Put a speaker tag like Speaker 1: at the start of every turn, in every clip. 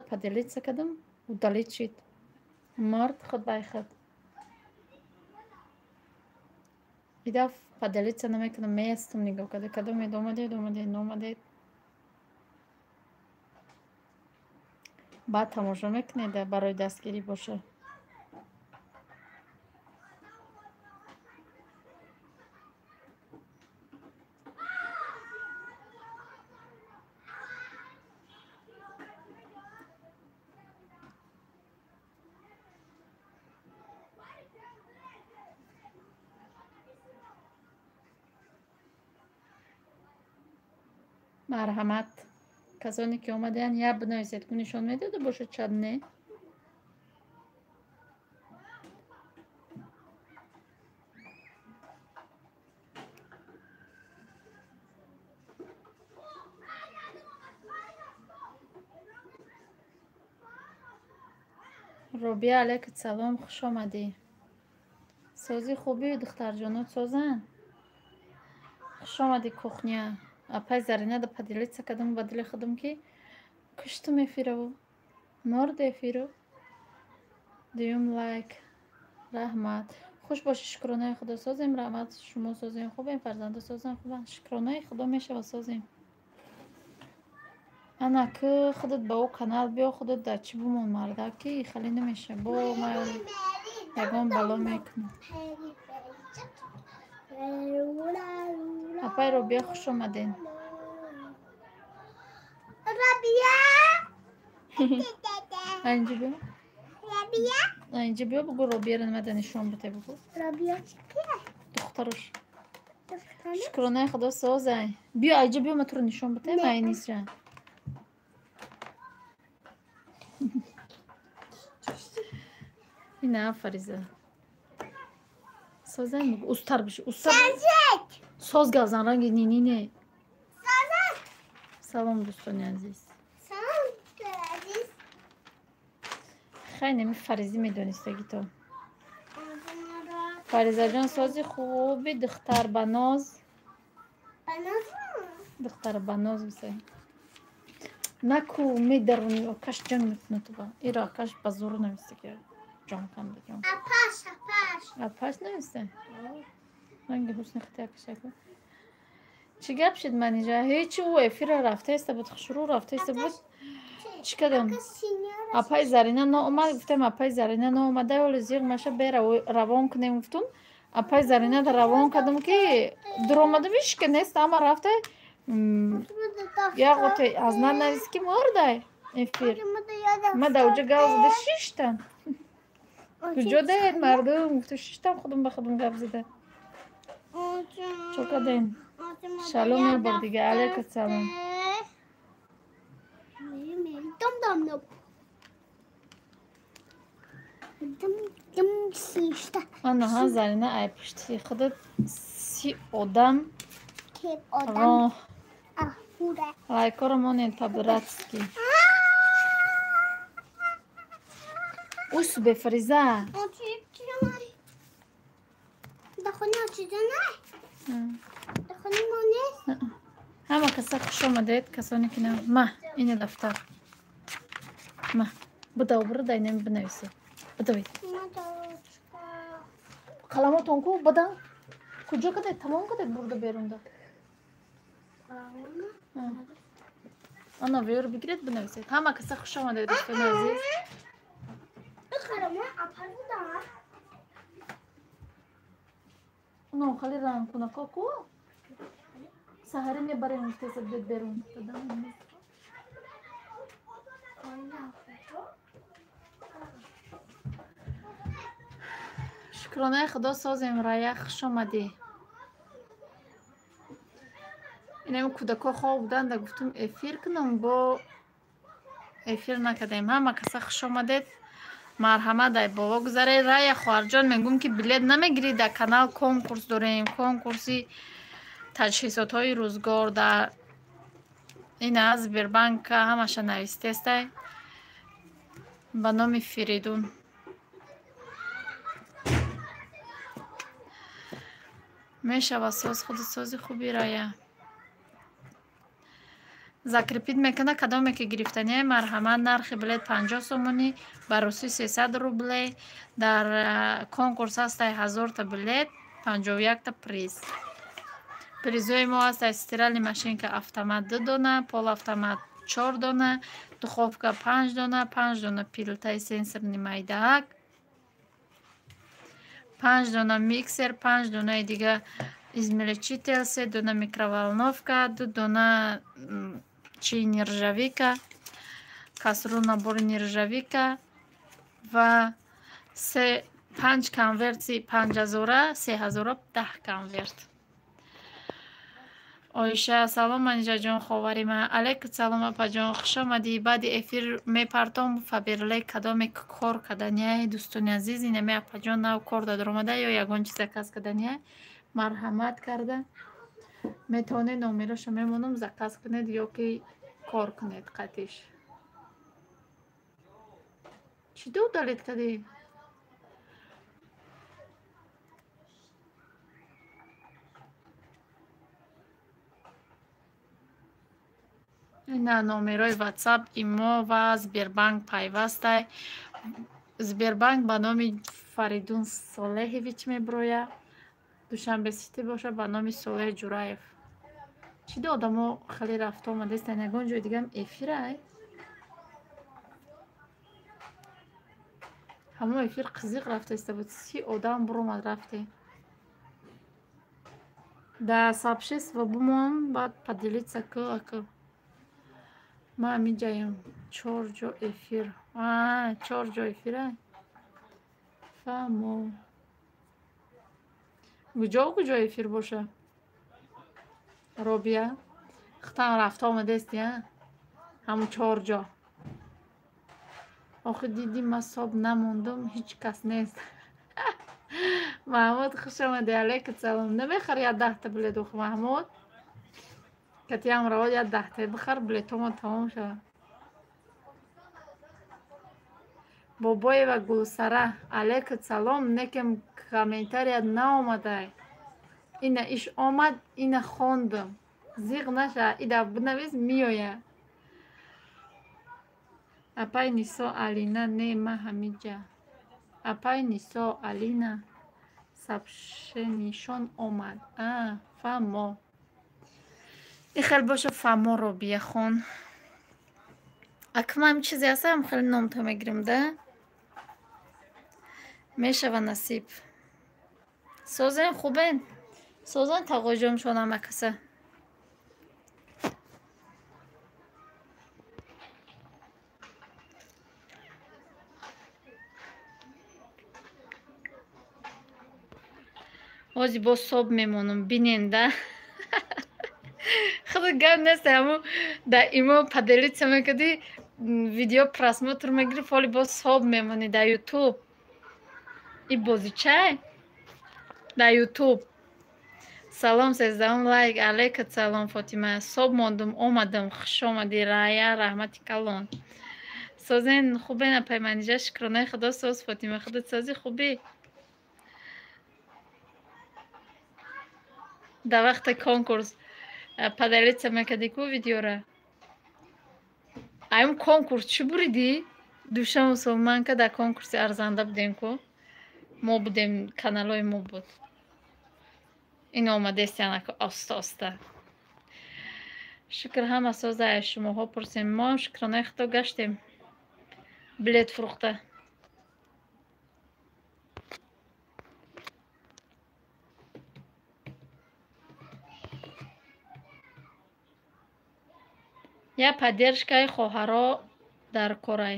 Speaker 1: поделиться кардам, удалить шид. Мард худ бай худ. Ида поделиться намекунам, меестам нигоҳ карда, кадомед омадед. Баъд тамошо мекунед барои дастгирӣ боша. марҳамат. Касоне ки омадаян як бинависед, ку нишон медода бошад чанд не. робия алайкум салом, хуш омадӣ. Сози хуби духтарҷонот созан. Хуш омадӣ кухня. Апай Зарина да поделиться кардам ба дили худам ки куштум эфиро. Морд эфиро. Дуюм лайк. Раҳмат. Хуш боши, шукронаи худо созем. Раҳмат, шумо созем хубем, фарзанда созем хубам. Шукронаи худо мешава созем. ана ку худат ба о канал биё, худат дар чӣ бумон марда ки хали намеша. Бо ма ягон бало мекунам. апай Робия хуш омаден. Инҷа биё. Инҷа биё бугу Робияро намада нишон бите бугу. Духтарош. Шукронаи худо созай. Биё инҷа биё ма туро нишон битем айнисра. Ина Фариза. Созай бугу устар биши. Устар. Соз гавзан ранги нинине. Салом дӯстони азиз. Хайне ми Фаризи медонистаги то. Фаризаҷон сози хуби духтарбаноз. Духтарбаноз бисай. Наку медаруни окаш ҷанг мекуна туба. Иро окаш ба зуру нависта ки ҷон канда ҷон. Апаш нависта. Ранги ҳусни хати акашаку. Чӣ гап шид манижа? Ҳечи ӯ эфира рафтаиста буд, хушрӯ рафтаиста буд. Чӣ кардам? Апай Зарина наомад, гуфтем апай Зарина наомада, ҳоли зиғ маша бера равон кунем гуфтум. Апай Зарина да равон кардам ки дуромада виш ки нест, ама рафта яғоте аз на нависки мордай эфир. Ма да уҷа гав зада шиштан. Куҷо дед мардум? Гуфту шиштан худум ба худум гап зада. Чо кардем? Шалом мебор дига. Алайкум салом. Анаҳа Зарина ай пушти худат си одам лайкоро монен табуратски. Усу бе Фариза. ҳама каса хуш омадед, касоне ки на ма ин дафтар ма буда обро дай нем бинависед. Бидавед қаламотон ку буда куҷо кадед тамом кадед бурда берунда. ана веёро бигиред бинависед. Ҳама каса хуш омадед дӯстони азиз. Ну хали ранг кунако ку саҳари мебарем теза бед берун. шукронаи худо созем. Рая хуш омадӣ. инами кӯдако хоб буданда гуфтум эфир кунам, бо эфир накардем. Ҳама каса хуш омадед. марҳамат дай бова гузаре. Рая хоҳарҷон мегӯм ки билет намегирӣ. Дар канал конкурс дорем. Конкурси таҷҳизотҳои рӯзгор дар ина Сбербанка ҳамаша навистестай ба номи Фиридун. мешава соз худи сози хуби Рая. закрепит мекана кадоме ки гирифтанияи марҳамат нархи билет 50 сомонӣ ба рӯси 300 рубле. Дар конкурс ҳастай 1000 та билет 51 та приз. Призои мо ҳастай стирали машинка автомат 2 дона, полуавтомат 4 дона, духовка 5 дона, 5 дона пилтаи сенсорни майдаак, 5 дона миксер, 5 донаи дига измельчител, 3 дона микроволновка, 2 дона чи нержавика, касру набори нержавика ва 5 конверти 5000, 3000 10 конверт. Оиша салом манижаҷон ховарима. Алейкум салом апаҷон, хуш омадӣ. Баъди эфир мепартом фаберле кадоме кор каданияи дӯстони азиз инаме апаҷон нав кор дадоромада ё ягон чиза кас каданияи марҳамат карда метавонед номероша мемонам заказ кунед ё ки кор кунед қатиш. Чӣ додалед кадӣ? ина номерои WhatsApp имо ва Сбербанк пайвастай. Сбербанк ба номи Фаридун Солеҳович меброя. Душанбеситӣ боша ба номи Солеҳ Ҷураев. Чӣ додамо хеле рафта омадастан ягон ҷои дигам эфирай? Ҳамо эфир қызиқ рафтаиста буд. Си одам буромад рафте. Да сообщество бумон баъд поделиться ку. Ма ҳамиҷаям 4 ҷо эфир. 4 ҷо эфирай? Фаҳмо. Куҷо эфир боша? Робия? Хитан рафта омадасти, а? Ҳамо 4 ҷо. Охи диди ма соб намондам, ҳеҷ кас нест. Маҳмуд хуш омадӣ. Алейкум салом. Намехари 10 та билет охи Маҳмуд? Катиам равод 10 та бихар билетомо тамом шавад. Бобоева Гулсара. Алейкум салом. Некем комментарият наомадай. Ина иш омад, ина хондам. Зиқ наша, ида бинавис миёя. Апай Нисо Алина, не ма ҳамиҷа. Апай Нисо Алина. Сабшенишон омад. Фаҳмо. Ихел боша фаҳмо Робия хон. Акмам чизе ҳастам хеле номта мегирам да. Мешава насиб. Созен хубен. Созен тағоҷом шонама каса. Ози бо соб мемонам бинен да. Худо гап нест ҳамо да имо поделиться мекарди видео просмотр мегири фоли бо соб мемони да YouTube. И бозичай да YouTube. Салом сездам лайк. Алейкум салом Фотима. Соб мондум омадам. Хуш омадӣ Рая раҳмати калон. Созен хубе на пайманижа шукронаи худо соз Фотима. Худо сози хубе. Да вақти конкурс поделиться мекарди ку видеора. Аим конкурс чӣ буриди? Душа мусулманка да конкурси арзанда будем ку. Мо будем каналои мо буд. Ин омадест янаку оста. Шукр ҳама соза шумоҳо пурсем. Мо шукронаи худо гаштем. Билет фурӯхта. Я поддержкаи хоҳаро дар корай.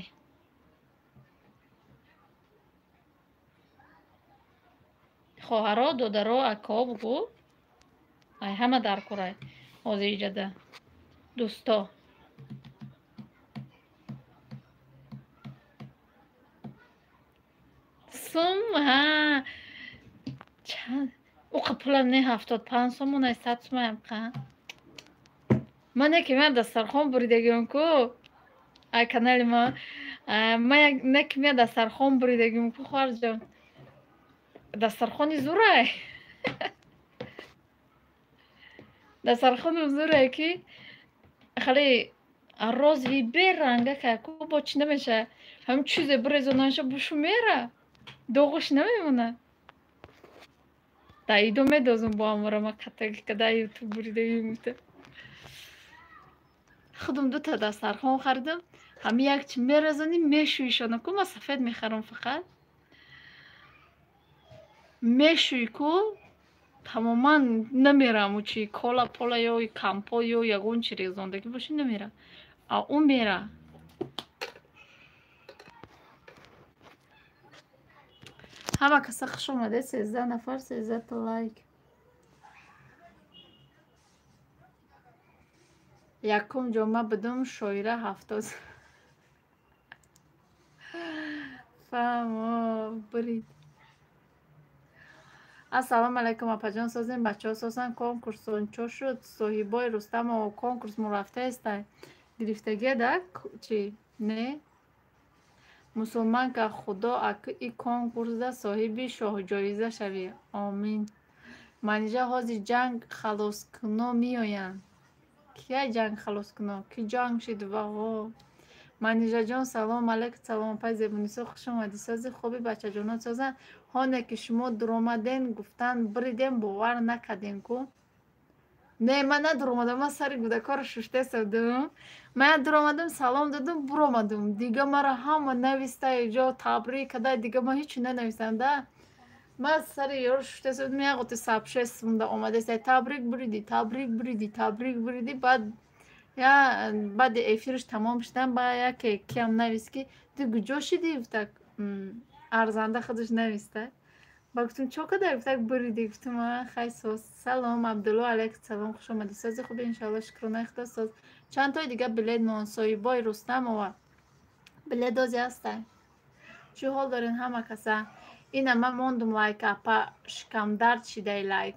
Speaker 1: Хоҳаро, додаро, акаҳо бугӯ. Ай ҳама дар корай. Ҳозир иҷада. Дӯсто. Сум, чанд? Уқа пулам не 75 сомон ай 100 сом амқа. Ман яке мя дастархон буридагиам ку. Ай канали ма. Ман яке мя дастархон буридагиам ку хоҳарҷон. Дастархони зурай. Дастархони зурай ки خالی روزی برنگه که کو با چی نمیشه هم چیز برزونانش بوشو میره دوغش نمیمونه دایدو میدازم با امورا ما کتاکی که دایو تو بریده میموته خودم 2 تا دسترخوان خریدم هم یک چی میرزونی میشویشانه کو ما سفید میخرم فقط میشوی کو تماما نمیرم و چی کولا پولا یا کمپو یا یگون چی ریزاندگی باشه نمیره اون میره همه کسا خوش اومده 13 نفر 13 تا لایک یکم جمعه بدم شویره 70 فهمو برید السلام علیکم اپا جان سازیم بچه ها سازن کنکورس چو شد صاحبای رستم و کنکورس مو رفته است گرفتگی دک چی نه مسلمان که خدا اک ای کنکورس ده صاحبی شاه جایزه شوی آمین منیجه هازی جنگ خلاص کنو می آین کیا جنگ خلاص کنو کی جنگ شد واقعا منیجه جان سلام علیکم سلام پای زبونیسا خوش اومدی سازی خوبی بچه جانا سازن هانه که شما در آمدین گفتن بریدین باور نکردین کو نه من ندر آمدم من سری گودکار ششته سودم من در آمدم سلام دادم بر آمدم دیگه مرا همه نویسته اینجا تبریک کده دیگه من هیچی ننویسم ده من سری یارو ششته سودم یه قطع سبشه سونده آمده سه تبریک بریدی تبریک بریدی تبریک بریدی یا بعد افیرش تمام شدن با یک کم نویس که تو گجا شدی گفتک ارزنده خودش نویسته با گفتم چو کده گفتک بریدی گفتم خیلی سلام عبدالله علیک سلام خوش آمدی سازی خوبی انشاءالله شکرانه خدا ساز چند تای دیگه بلید نانسایی بای رستم و بلید دازی هسته چه حال دارین همه کسا این من موندم لایک اپا شکم درد شده لایک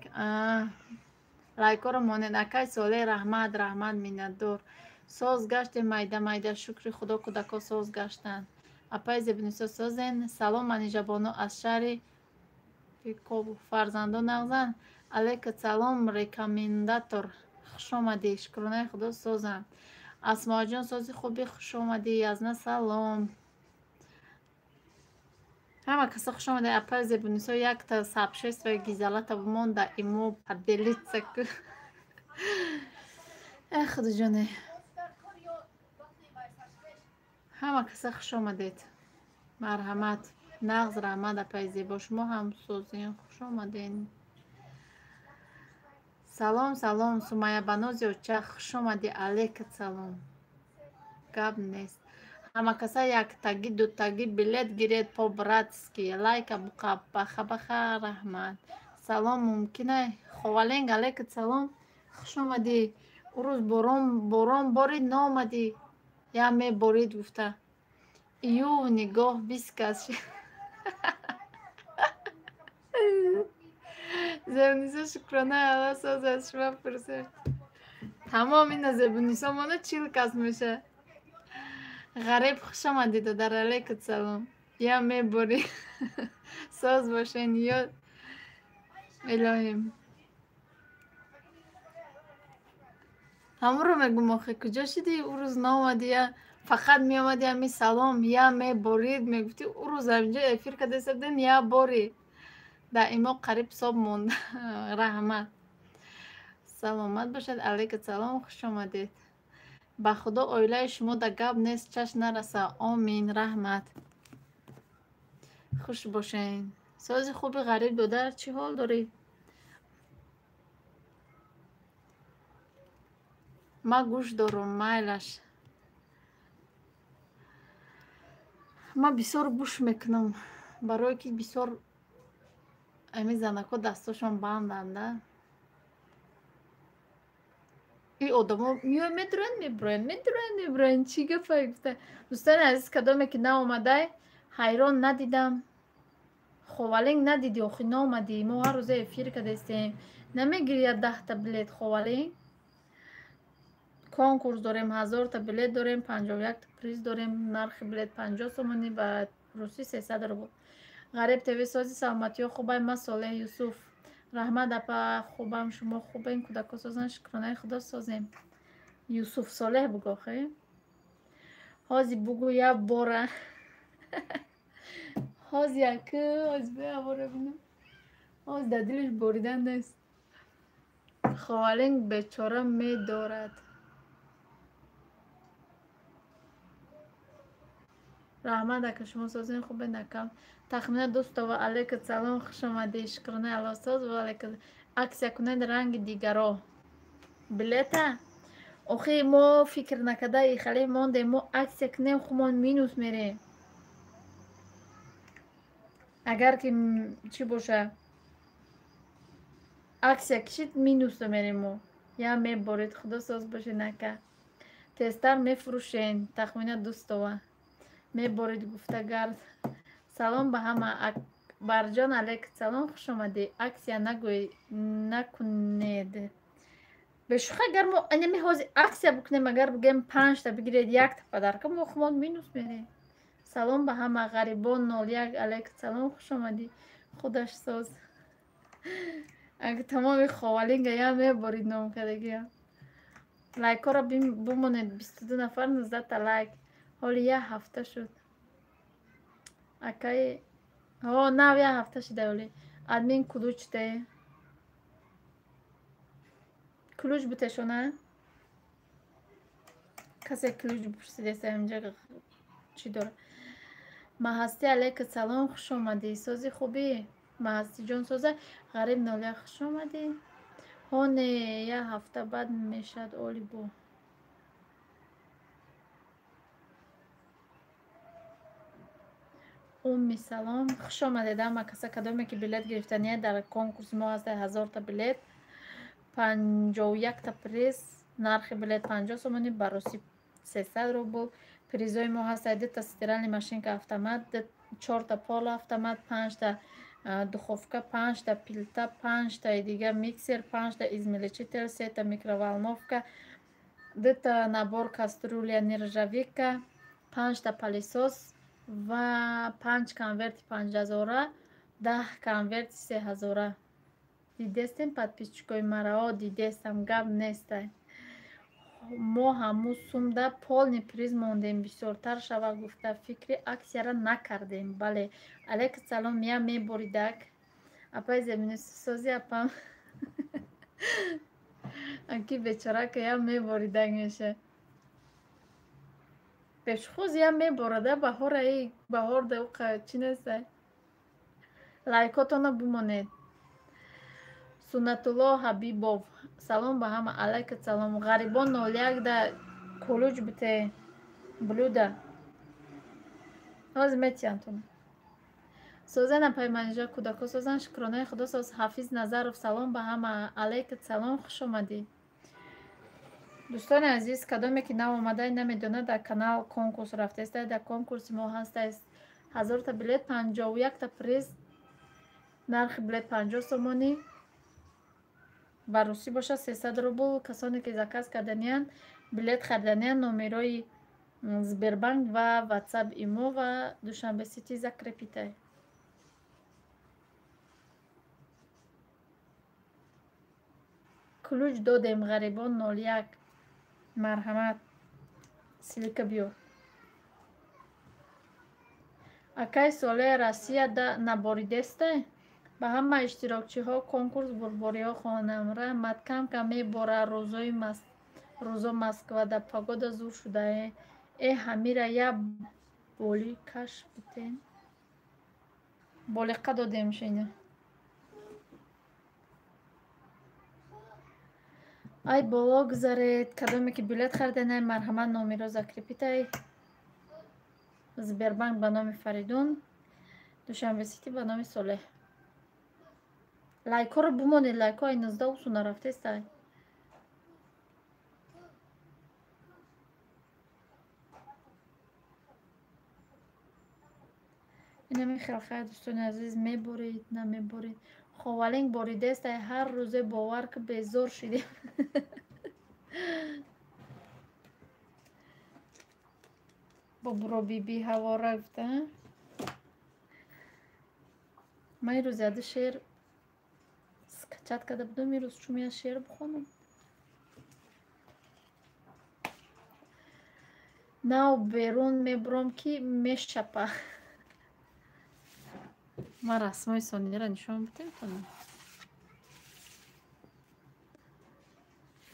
Speaker 1: لایک ها رو مانند اکای ساله رحمت میندور ساز گشت میده میده شکر خدا کودکا ساز گشتن اپای زبنیسا سازن سلام منیجه بانو از شهر فرزندان نغزن علیک سلام ریکامنداتور خوش آمدی شکرانه خدا سازن اسما جان سازی خوبی خوش آمدی از نه سلام همه کسا خوش آمده اپای زبنیسا یک تا سبشست و گیزالت بمانده ایمو پدلیت سکر خدا جانه همه کسا خوش آمدید مرحمت نغز رحمت اپای زیبا شما هم سوزین خوش آمدین سلام سلام سمیه بنازی و چه خوش آمدی علیکت سلام گب نیست همه کسا یک تگی دو تگی بلیت گیرید پا براتسکی لایک بخه بخه رحمت سلام ممکنه خوالنگ علیکت سلام خوش آمدی او روز باران بارید نامدی یا می بارید گفته یو نگاه 20 کس زبونیسا شکرانه الله ساز از شما پرسید تمام این زبونیسا مانو 40 کس میشه غریب خوش آمدید در علیکت سلام یا می باری ساز باشین یا الهیم همون رو میگم آخه کجا شدی او روز نامدی یا فقط می آمدی همی سلام یا می بارید میگفتی او روز اینجا افیر کده سبدیم یا باری در ایما قریب صاب موند رحمت سلامت باشد علیکت سلام خوش آمدید با خدا اویله شما در گب نیست چش نرسه آمین رحمت خوش باشین سازی خوبی غریب دودر چی حال داری؟ ما گوش دارم مایلش ما بسیار گوش میکنم برای که بسیار امی زنکا دستاشون بندنده این آدم میای میدرن چی گفته گفته دوستان عزیز کدامی که نامده حیران ندیدم خوالنگ ندیدی آخی نامدی ما هر روزه افیر کده استیم نمیگیری 10 تا بلیت خوالنگ کنکورس داریم 1000 تا بلیت داریم 51 تا پریز داریم نرخ بلیت 50 سومونی و روسی 300 رو بود غریب تیوی سازی سلامتی ها خوبه من صالح یوسف رحمت اپا خوبم شما خوبه این کودکا سازن شکرانه خدا سازیم Юсуф Солеҳ бугӯ хе. Ҳози бугӯ як бора. Ҳоз яку ҳоз бия бора бинам. Ҳоз дар дилаш боридан нест. Ховалинг бечора медорад. раҳмат ака, шумо созини хубе накам. Тахмина дӯстова алейкум салом, хуш омадӣ. Шукрона аллосоз ва алейкум. Аксия кунед ранги дигаро. Билета? Охи мо фикр накарда ихале мондем, мо аксия кунем хумон минус мерем. Агар ки чӣ боша? Аксия кишид минусо мерем мо. Я меборед, худо соз бошед нака. Тезтар мефурӯшен, тахмина дӯстова. Меборид гуфтагард. Салом ба ҳама. Акбарҷон алейкум салом, хуш омадӣ. Аксия накунед. Бешуха агар мо анами ҳозир аксия бикунем, агар бигем 5 та бигиред 1 та падарка, мо хумон минус мерем. Салом ба ҳама. Ғарибон 01 алейкум салом, хуш омадӣ. Худаш соз. Агар тамоми ховалинга я меборид номкадагия. Лайкора бимонед 22 нафар 19 та лайк. ҳоли як ҳафта шуд. Акай нав як ҳафта шуда ҳоли. Админ кулучте. Ключ бутешона? Касе ключ бупурсидеса инҷа чӣ дора? Маҳасти алейкум салом, хуш омадӣ. Сози хубӣ? Маҳасти ҷон соза. Ғариб 01 хуш омадӣ. ҳоне як ҳафта баъд мешад оли бо. Умми салом, хуш омадед ҳама каса, кадоме ки билет гирифтания дар конкурси мо ҳаста 1000 та билет, 51 та приз, нархи билет 50 сомонӣ, бароси 300 рубл. Призои мо ҳаста 2 та стиральни машинка автомат, 4 та поло автомат, 5 та духовка, 5 та пилта, 5 та дига миксер, 5 та измельчитель, 3 та микроволновка, 2 та набор кастрюля нержавейка, 5 та пылесос ва 5 конверти 5000, 10 конверти 3000. Дидестем подписчикои марао, дидестам, гап нестай. Мо ҳамун сумда полни приз мондем, бисёртар шава гуфта фикри аксияра накардем. Бале, алейкум салом, я меборидак. Апай земинисози апам. Аки бечорака я меборидак меша. Пешхоз я меборада баҳор да уқа чӣ нестай. Лайкотона бимонед. Сунатулло Ҳабибов. Салом ба ҳама. Алейкум салом. Ғарибон 01 да кулуч бите блюда. Ҳозир метиянтон. Созана пайманижа кудако созан шукронаи худо соз. Ҳафиз Назаров. Салом ба ҳама. Алейкум салом. Хуш омадӣ. Дӯстони азиз, кадоме ки нав омадай намедонад, дар канал конкурс рафтаистад. Дар конкурси мо ҳастаст 1000 та билет, 51 та приз, нархи билет 50 сомонӣ, баруси боша 300 рубл. Касоне ки заказ карданиянд, билет харданиянд, номерои Сбербанк ва WhatsApp имо ва Душанбе Сити закрепитай. Ключ додем. Ғарибон 01. Марҳамат. Силика биё. Акай Солеҳ Россия да наборидестай. Ба ҳама иштирокчиҳо конкурс бурбориҳо хоҳонам. Раҳмат. Кам мебора рӯзо Москва да погода зур шудае. Ҳамира я боли каш битен. Болиқа додем шина. Ай боло гузаред. Кадоме ки билет харданай, марҳамат, номеро закрепитай. Сбербанк ба номи Фаридун, Душанбе Сити ба номи Солеҳ. Лайкоро бимонед. Лайко ай 19 усу нарафтестай. инами хелхай дӯстони азиз, меборид намеборид. Ховалинг боридестай. ҳар рӯзе бовар ки безор шидем. бобро биби ҳаво рафта. ман ирӯз яду шеър скачат карда будам. ирӯз чум я шеър бихонам. нав берун мебурам ки мешапа. Ма расмои Сониро нишон будем кунам.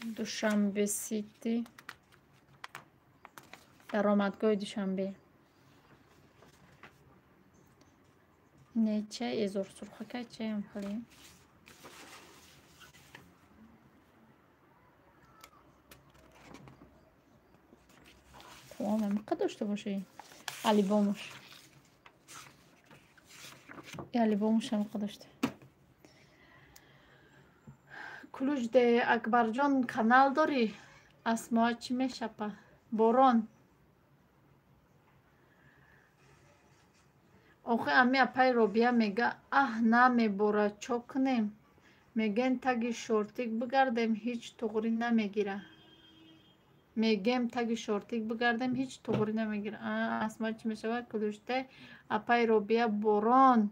Speaker 1: Душанбе сити. даромадгоҳи Душанбе. Неча эзор сурхака чаям халим. Tamam, ne kadar işte bu şey. Ali Bomuş. Ali Bomuş hem kadar işte. Kulujde Akbarjon kanal dori. Asma çime şapa. Boron. Oxe ami apay Robiya mega ah name bora çoknem. Megen tagi şortik bigardem hiç toğri namegire. Megem tagi şortik bigardem hiç toğri namegire. Asma çime şapa kulujde apay Robiya boron.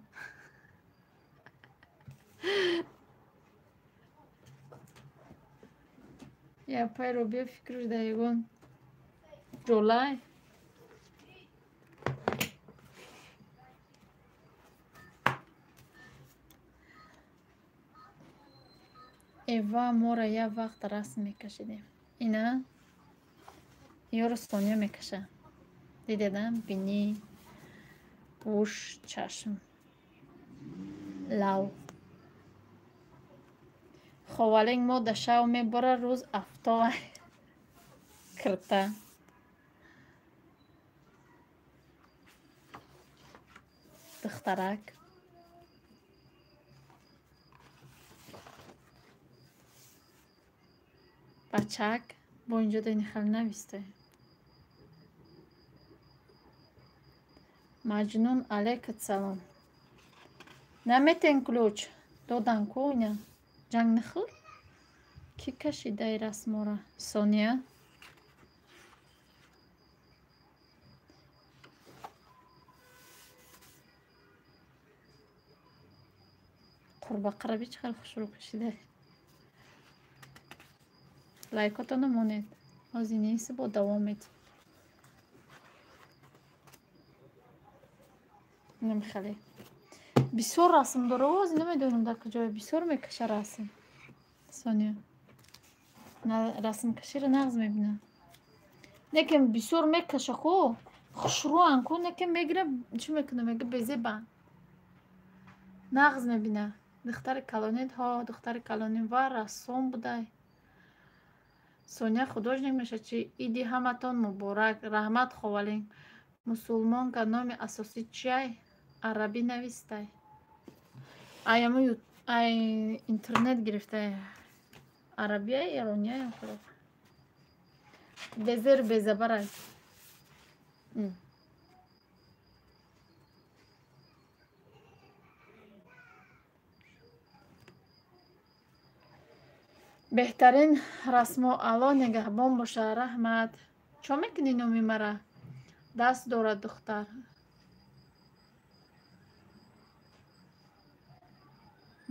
Speaker 1: Ya apay Robiya fikri dayagon. Jolay. Eva mora ya vaqt rasm mekashidem. Ina yoru Sonya mekasha. Didedam bini ush chashm lav. Xovaling mo da shaw mebora roz aftov kirta. Dixtarak. Bachak boyunca da nixal naviste. Majnun aleyket salam. Nameten kluç. Dodan konya. Jang nixil. Ki kashida rasmora. Sonya. Qurba qarabi chiqar xushroq kashida. Лайкотону монед. Озинеси бо давом ед. Намехале. Бисёр расм дора оз намедонам дар куҷоя бисёр мекаша расм. Соня. На расм каширо нағз мебинам. Некем бисёр мекаша хо. Хушруан ко некем мегира чӣ мекуна мега безеба. Нағз мебина. Духтари калонид ҳо, духтари калонид ва рассом будай. Соня художник меша чи иди ҳаматон муборак. Раҳмат ховалин. Мусулмон ка номи асосӣ чиай? Арабӣ навистай. Аяму ай интернет гирифтай. Арабия ирония худо. Безер безабарай. беҳтарин расму ало нигаҳбон боша. Раҳмат. Чо мекунӣ номи мара? Даст дорад духтар.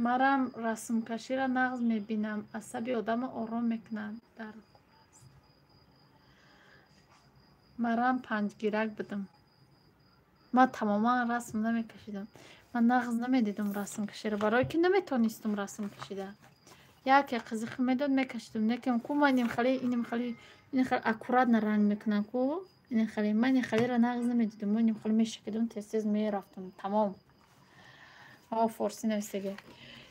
Speaker 1: Марам расмкаширо нағз мебинам. Асаби одамо ором мекунад. Марам панҷгирак будам. Ман тамоман расм намекашидам. Ман нағз намедидам расмкаширо. Барое ки наметонистам расм кашида. Яке қизиқи медод мекашидам. Некем ку ман иним хали аккуратно ранг мекунам ку. Иним хали ман халиро нағз намедидам. Ман иним хали мешакидам тез мерафтам. Тамом. Форси навистага.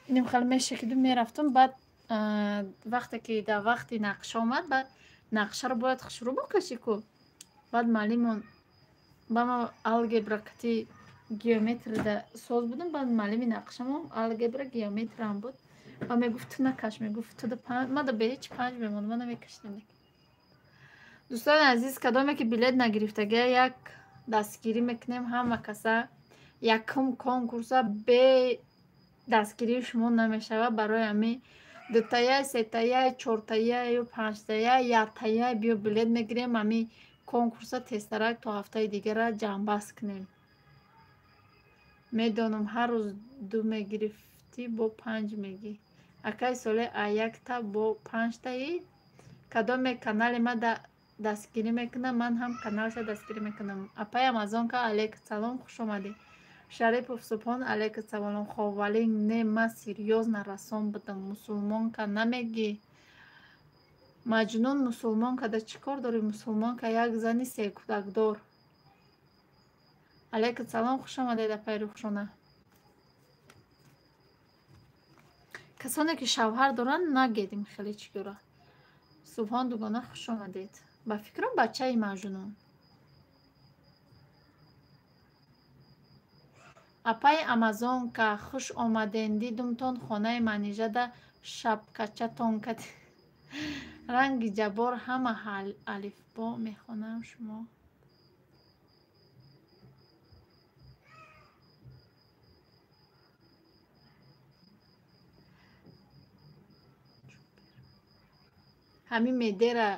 Speaker 1: Иним хали мешакидам мерафтам. Баъд вақте ки да вақти нақша омад, баъд нақшаро бояд хушрӯ бокашӣ ку. Баъд маълимон бама алгебракати геометрияда соз будам. Баъд маълими нақшамон алгебра геометриям буд. Ва мегуфт ту накаш, мегуфт ту да панҷ. Ма да бе ҳеҷ панҷ мемонам. Ма намекашидам. Дӯстони азиз, кадоме ки билет нагирифтага як дастгирӣ мекунем ҳама каса. Якум конкурса бе дастгирии шумо намешавад. Барои ҳамин дутая, сетая, чортая ё панҷтая, яктая биё билет мегирем. Ҳамин конкурса тезтарак то ҳафтаи дигара ҷамъбаст кунем. Медонам ҳар рӯз 2 мегирифтӣ бо 5 мегӣ. Акай соле а якта бо 5таи. Кадоме канали ма да دستگیری میکنه، من هم کانالش دستگیری میکنم. اپای آمازون که علیک سلام، خوش آمدی. شریف افسوپان علیک سلام. خب ولی نه، من سیریوز نرسون بدم. مسلمان که نمیگی مجنون، مسلمان که در چی کار داری؟ مسلمان که یک زنی سه کودک دار. علیک سلام، خوش آمدید اپای روخشونه. کسانی که شوهر دارن نگیدیم خیلی چیکاره. سبحان دوگانه خوش آمدید. با فکرم بچه ای مجنون. اپای آمازون که خوش آمدین، دیدمتون خانه منیژه ده شبکچه تون کد رنگ جبار همه حل الف با میخونم شما. همین میده را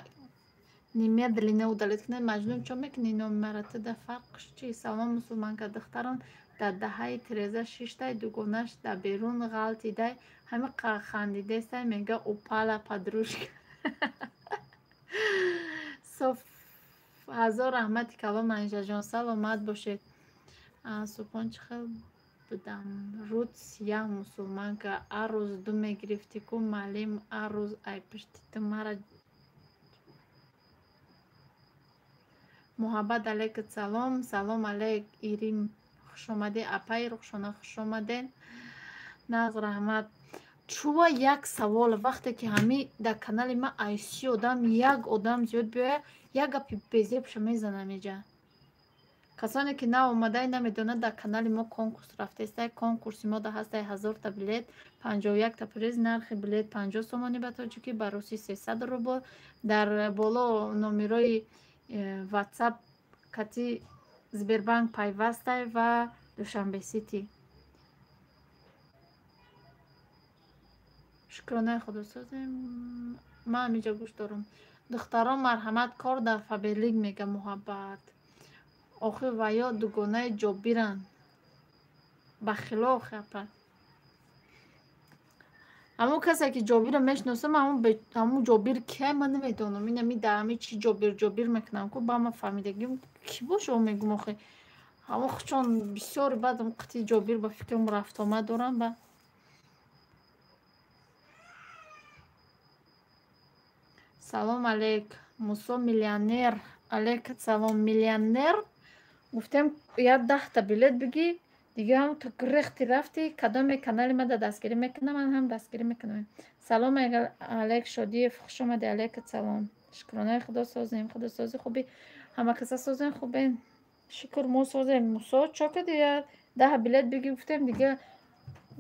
Speaker 1: نیمه دلینه و دلت کنه مجنون چون میکنی نام مرته ده فرقش چی؟ سلام مسلمان که دختران در دهه 13 دوگونش در بیرون غلطیده همه خندیده است میگه اوپالا پدروشک. صف هزار رحمتی کلام منیژه جان سلامت باشید. سپان چخل بودم رود سیاه مسلمان که هر روز دو میگرفتی که معلم هر روز ای پشتی مرا محبت علیک سلام. سلام علیک ایریم، خوش آمده. اپای رخشانه خوش آمدین. ناز رحمت. چوبا یک سوال، وقتی که همی در کانال ما ایسی آدم یک آدم زیاد بیایه یک گپی بیزیب شما میزنم اینجا. کسانی که نه اومده نمیدونه در کانال ما کنکورس رفته است. کنکورس ما ده هست 1000 تا بلیت، 51 تا پریز. نرخ بلیت 50 سومانی به تاجیکی، بروسی 300 روبل. در بالا نمرای واتساپ کتی زبربانک پیوسته و دوشنبه سیتی. شکرانه خدا سازیم. من همیجا گوش دارم. دختران مرحمت کار در فبلیگ میگه محبت. آخه و یا دوگانه جابیرن بخلاف خپل. همون کسی که جابیر رو میشناسم همون جابیر که من نمیدونم. این نمیدونم چی جابیر میکنم که با ما فهمیدگیم کی باشه میگم. آخه همون چون بسیار بعدم قطعی جابیر با فکرم رفت آمد دارم. با سلام علیک موسا میلیونر. علیک سلام میلیونر. گفتم یا 10 تا بلیت بگی دیگه هم تو گرختی رفتی کدام کانال ما دستگیری میکنم، من هم دستگیری میکنم. سلام علیک شادی، خوش آمدی. علیک سلام. شکرانه خدا سازیم. خدا سازی خوبی. همه کسا سازیم خوبین. شکر ما سازیم. موسا چا که دیگه 10 بلیت بگی. گفتم دیگه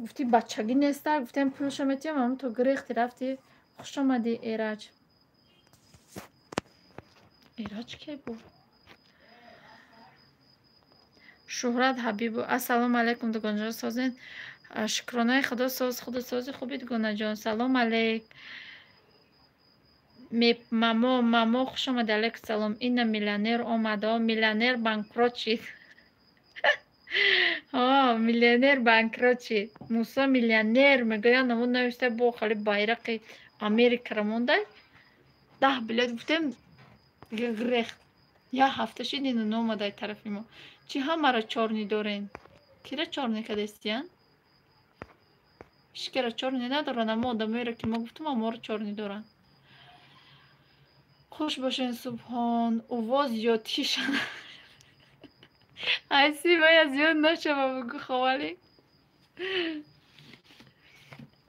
Speaker 1: گفتی بچگی نیسته. گفتم پولشو میتیم هم تو گرختی رفتی. خوش آمدی ایراج. ایراج کی بود؟ شهرت حبیب. السلام علیکم دوگان جان سازین. شکرانه خدا ساز. خدا سازی خوبی دوگان جان. سلام علیک ماما خوش آمد. علیک سلام. این میلیونر آمده. میلیونر بانکروت شد. میلیونر بانکروت شد. موسی میلیونر میگه نمون نوشته با خالی بایرق امریکا را مونده. 10 بلیت گفتم دیگه گرخت. یا هفته شد اینو نومده طرفی ما. چی همه را چارنی دارین؟ کی را چارنی کدستین؟ هیچ کی را چارنی ندارن. اما آدمایی را که ما گفتم اما را چارنی دارن. خوش باشین. سبحان اوواز یا تیشن ایسی باید زیاد نشوه بگو خوالی.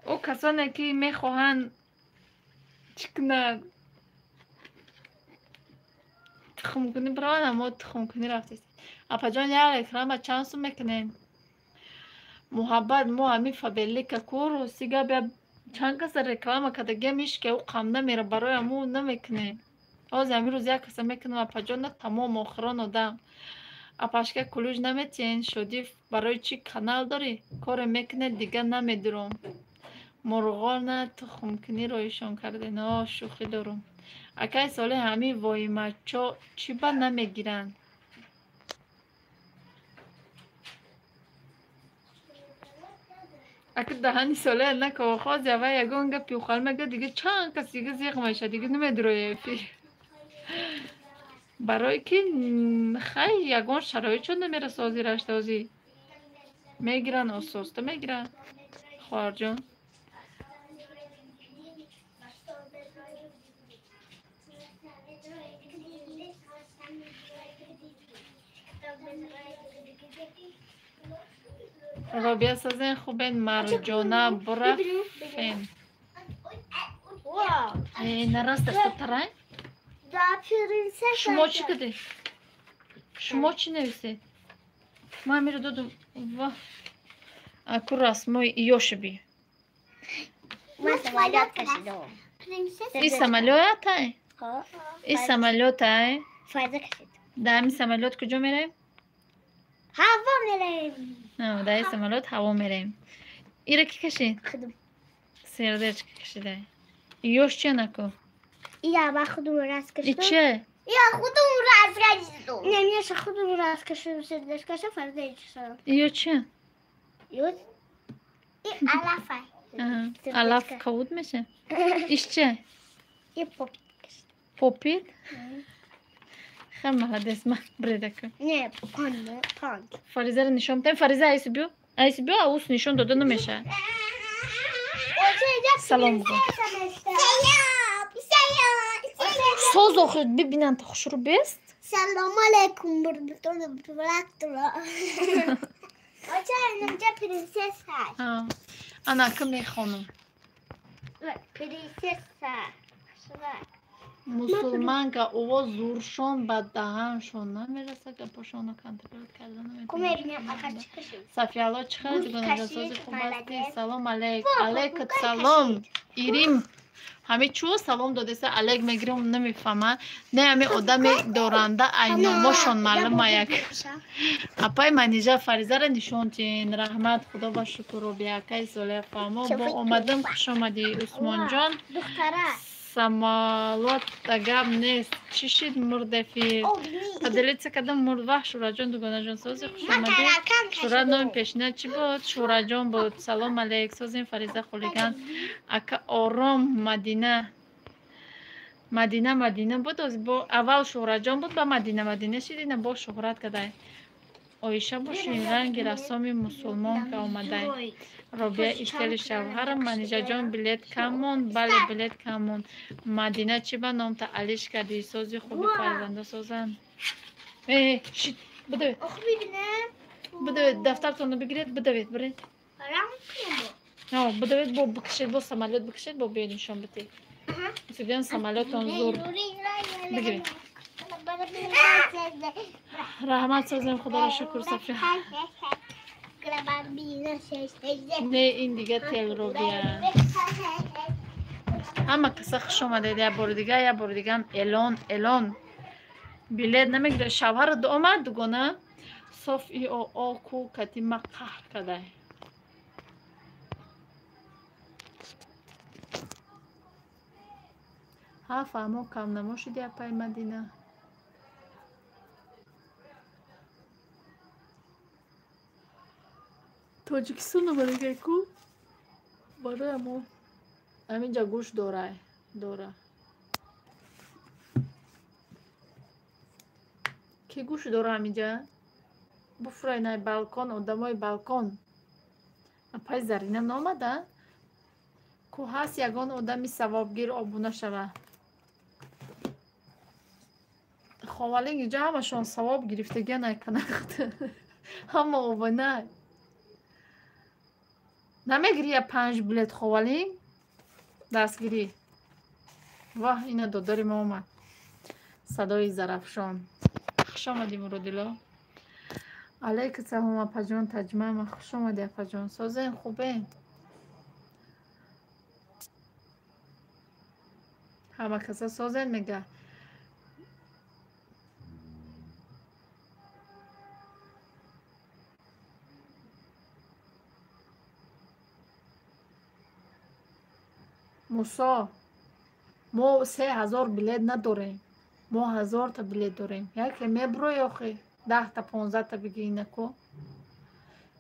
Speaker 1: او کسانی که میخواهن چکنن تخم کنی برای اما تخم کنی رفتید. اپا جان یا اکرام با چند سو میکنین محبت. ما همی فبیلی که کور و سیگا بیا چند کس رکلام کدگه میش که او قمده میره برای امو نمیکنین. آز همی روز یک کسی میکنم. اپا جان نه تمام آخران آدم. اپاشکه کلوش نمیتین شدی برای چی کانال داری کار میکنه دیگه نمیدارم. مرغان تخم کنی رویشان کرده. نه شوخی دارم. اکای ساله همی وای مچا چی با نمیگیرن. اگه دهانی ساله نکه خواست یا یگان گه پیوخال مگه دیگه چند کسی دیگه زیغ میشه دیگه نمیدروی فی. برای که خیلی یگان شرایط چون نمیره سازی رشتازی میگیرن اساسته میگیرن خواهر جان. رابعه سازن خوبین مرجانه برفین نراست است ترای شما چی کده؟ شما چی نویسید؟ ما میره دادم واه اکو رسمای ایوش بی
Speaker 2: من سمالیات کشیدم.
Speaker 1: این سمالیات های؟ این سمالیات های؟
Speaker 2: فرزه کشید.
Speaker 1: در این سمالیات کجا میریم؟
Speaker 2: هوا میریم.
Speaker 1: نه در این سمالیات هوا میریم. این را کی کشید؟
Speaker 2: خودم.
Speaker 1: سردرچ کی کشیده؟ ایوش چه نکو؟
Speaker 2: یا با خودم راست کشیدم.
Speaker 1: این چه؟
Speaker 2: یا خودم راست کشیدم. نمیشه خودم راست کشیدم سردرچ کشیدم فرزه کشیدم.
Speaker 1: ایو چه؟
Speaker 2: ایو این علافه.
Speaker 1: علف کود میشه؟ ایش چه؟
Speaker 2: این پاپ کشید.
Speaker 1: پوپید؟ خیلی مهندس من بریده کن.
Speaker 2: نه پاند.
Speaker 1: فریزه رو نشون بدم. فریزه ایسی بیو؟ ایسی بیو اوس نشون داده نمیشه. سلام بگو. ساز آخه ببینن تا خوش رو بست.
Speaker 2: سلام علیکم برکتلا. آجا اینجا پرنسس هست.
Speaker 1: انا کمی خانم.
Speaker 2: پرنسس هست.
Speaker 1: مسلمان که او زورشون به دهنشون نمیرسه که پاشون کنترل کردن نمیتونه.
Speaker 2: کمی ببینم آخر چی کشید؟
Speaker 1: صفیالا چقدر دیگه نجاسازی خوب هستی. سلام علیک. علیکت سلام. ایریم. همه چو سلام داده سه علیک میگیرم نمیفهمه. نه همه آدم دورنده ایناماشون معلومه یک. اپای منیجه فریزه را نشون چین. رحمت خدا با شکر و بیاکای ساله فهمه با اومدم خوش آمدی عثمان جان.
Speaker 2: دختره.
Speaker 1: سمالات دگم نیست چی شید مردفیر پدلیت کدام مرد وح شورا جان دوگانه جان سازی خوش آمده شورا نام پیشنه چی بود؟ شورا جان بود سلام علیک سازیم فریزه خولیگان اکا آرام مدینه بود از با اول شورا جان بود با مدینه شدی با شهرت کده آیشه باشیم رنگ رسام مسلمان که آمده رابعه اشتل شوهرم منیجه جان بلیت کمون بله بلیت کمون مدینه چی با نام تا علیش کردی سازی خوبی فرزنده سازن شید بدوید بدوید دفترتون رو بگیرید بدوید برید بدوید با بکشید با سمالیات بکشید با بیاد نشان بتید سیدین سمالیاتون زور بگیرید رحمت سازیم خدا را شکر صفیه نه این دیگه تل رو بیان همه کسا خوش آمده یه بار دیگه هم الان بلیت نمیگیره شوهر دو آمد دوگانه صاف ای آکو کتی ما قهر کده ها فهمو کم نمو شدی اپای مدینه تاجیکستان رو برای کو برای امو همینجا گوش دوره کی گوش دوره همینجا بفرای نای بالکن آدمای بالکن اپای زرینم نامده کو هست یگان آدمی ثوابگیر آبونه شوه خوالین اینجا همشون ثواب گرفتگی نکنه همه آبونه نمیگیری یه 5 بلیت خوالین دستگیری واه اینا داداری ما اومد صدای زرفشان خوش آمدی مرودیلا علیک سلام اپا جان تجمع خوش آمدی اپا جان سازه خوبه همه کسا سازه میگه موسا ما 3000 بلیت نداریم ما 1000 تا بلیت داریم یکی میبرو یا خی 10 تا 15 تا بگی نکو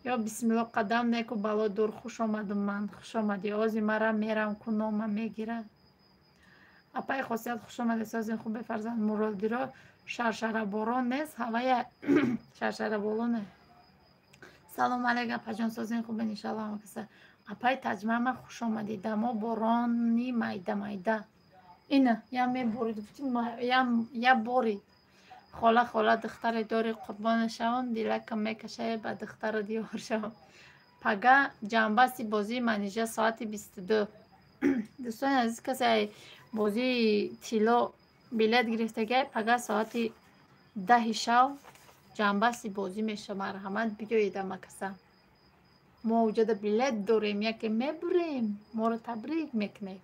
Speaker 1: یا بسم الله قدم نکو بالا دور خوش آمدم من خوش آمدی آزی مرا میرم کنوم میگیره اپای خاصیت خوش آمده سازین خوب فرزند مرادی را шаршара борон нест, ҳавая шаршара болоне. салом алейкум апаҷон, созин хубин иншаллоҳ ҳамакаса. апай таҷмама хуш омадӣ, дамо борони майда майда. Ина я меборид, я борид. хола духтаре дори, қурбона шавам, дилакам мекашае ба духтара диёр шавам. пага ҷанбасти бозии манижа соати 22. дӯстони азиз, касе бозии тилло билет гирифтагай, пага соати 10 шав ҷанбасти бозӣ меша. марҳамат биёед амакаса. мо уҷада билет дорем, яке мебурем, моро табрик мекунед.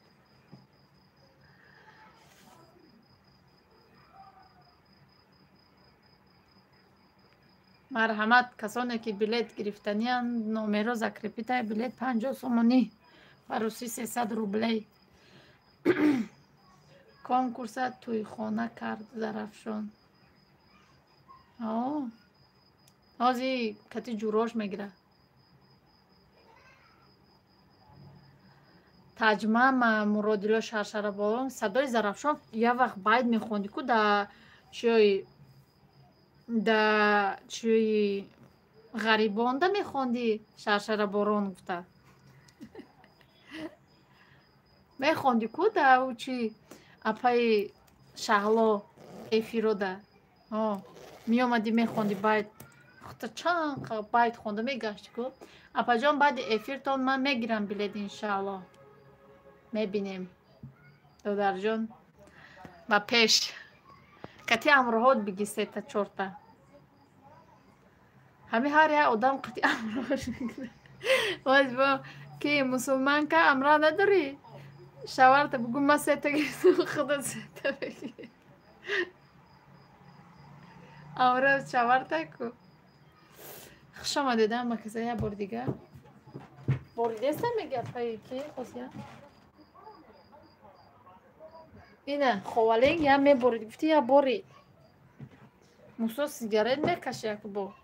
Speaker 1: марҳамат касоне ки билет гирифтанианд, номеро закрепитай. билет 50 сомонӣ ба рӯси 300 рублей. конкурса тӯйхона кард Зарафшон. ҳози кати ҷурош мегира. таҷмама муродило шаршара болон. садои Зарафшон я вақт байд мехонди ку да чӯи ғарибонда мехонди шаршара борон гуфта. мехонди ку да ӯ чи апаи шаҳло эфирода меомади мехонди байд. худта чанд байд хонда мегашти ку. апаҷон баъди эфиртон ман мегирам билет иншааллоҳ. мебинем додарҷон ба пеш. кати амроҳот биги 3-4. ҳами ҳар як одам қати амроҳош мегира. бо ки мусулманка амра надорӣ? шаварта бугу ма 3 гирифтам, худо 3 бигир. амра шаварта ку. хуш омадеда амакаса як бор дигар. боридеста мега паи ки хосия. ина ховален я меборид гуфти я борид. мусо сигарет мекаши як бо.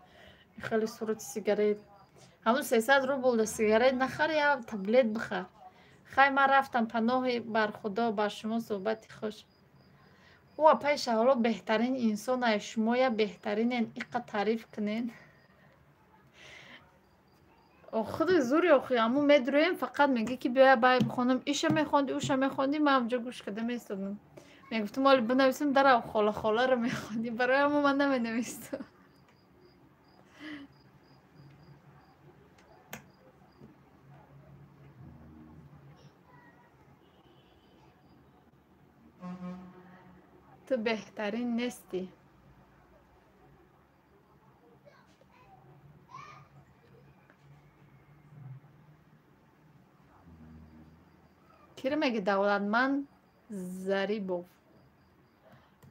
Speaker 1: хеле сурати сигарет. ҳамун 300 рубл да сигарет нахар, я таблет бихар. хай ман рафтам паноҳи бар худо, бар шумо суҳбати хуш. ӯ апаи шаҳло беҳтарин инсонае, шумо я беҳтаринен, иқа таъриф кунен. худи зури охи аму медуроем, фақат меги ки биёя бай бихонам, иша мехонди, уша мехонди, ман онҷо гӯш када меистодам. мегуфтам оли бинависам, дарав хола мехонди, барои аму ман наменавистам. ту беҳтарин нестӣ. кира меги давлатманд Зарибов?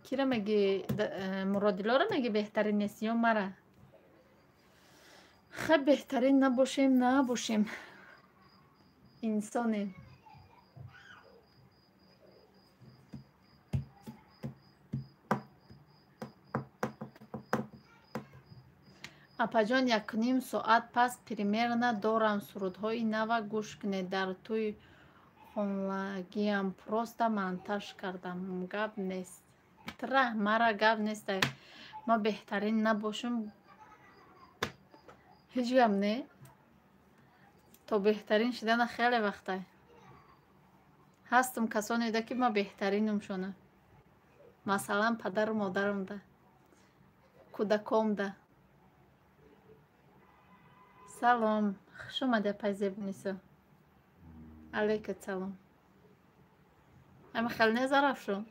Speaker 1: кира меги муродилора меги беҳтарин нестӣ ё мара? хай беҳтарин набошем инсонем. апаҷон 1.5 соат пас примерно дорам. сурудҳои нава гӯш кунед. дар тӯи хонагиам просто монтаж кардам. гап нест. тра мара гап нест. ма беҳтарин набошам. ҳеҷ гап не. то беҳтарин шудана хеле вақтай. ҳастам касоне да ки ма беҳтаринумшона. масалан падару модарамда, кӯдакомда. салом, хуш омади апай зебунисо. алейка салом. ама хел не Зарафшон.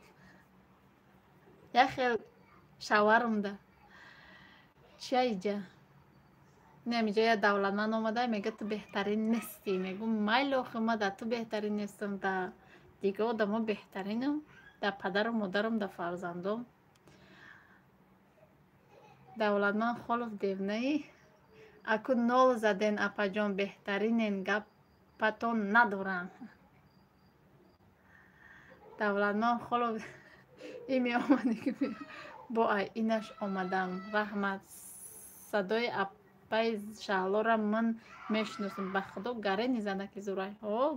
Speaker 1: я хел шаварумда. чия иҷа? намиҷа я давлатманд омада мега ту беҳтарин нестӣ. мегу майли охи ма да ту беҳтарин нестам, да дига одамо беҳтаринам, да падару модарам, да фарзандом. давлатманд холов девнаи аку нол заден апаҷон, беҳтаринен, гапатон надорам. давлатманд холов ими омади бо ай инаш омадам. раҳмат. садои апаи шаҳлора ман мешиносам. ба худо гарени занаки зурай.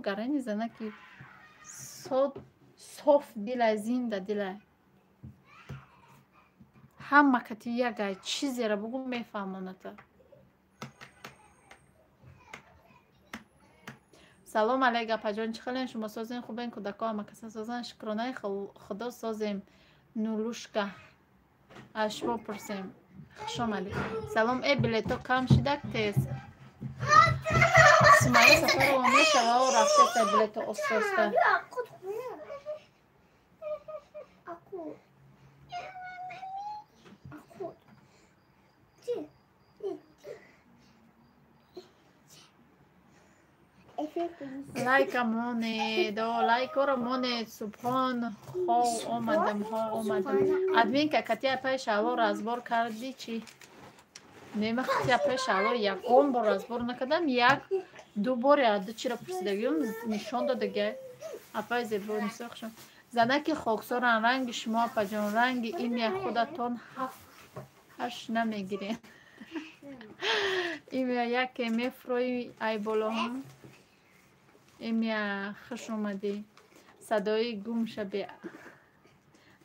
Speaker 1: гарени занаки соф дилай, зинда дилай. ҳама кати ягай чизеро бугу мефаҳмоната. салом алайк апаҷон, чӣ хелен шумо созен? Хубен? Кӯдако ҳама каса созан? Шукронаи худо созем. Нулушка аз шумо пурсем. хуш омадед. Салом. Билето кам шидак тез Сумайя Сафарова мешава рафтеса билето остоста. Лайка монед, лайкоро монед. Субҳон хов омадам, хов омадам. Админка катия пай шало разбор карди чи? Нема катия пай шало ягон бор разбор накардам, як ду бори адду чиро пурсидагиум нишон додагай. Апай зебо нисохшам. Занаки хоксоран ранги шумо апаҷон, ранги имя худатон ҳаш намегирем. Имя яке мефрои ай болоҳам. Имя хуш омадӣ. Садои гумшаби.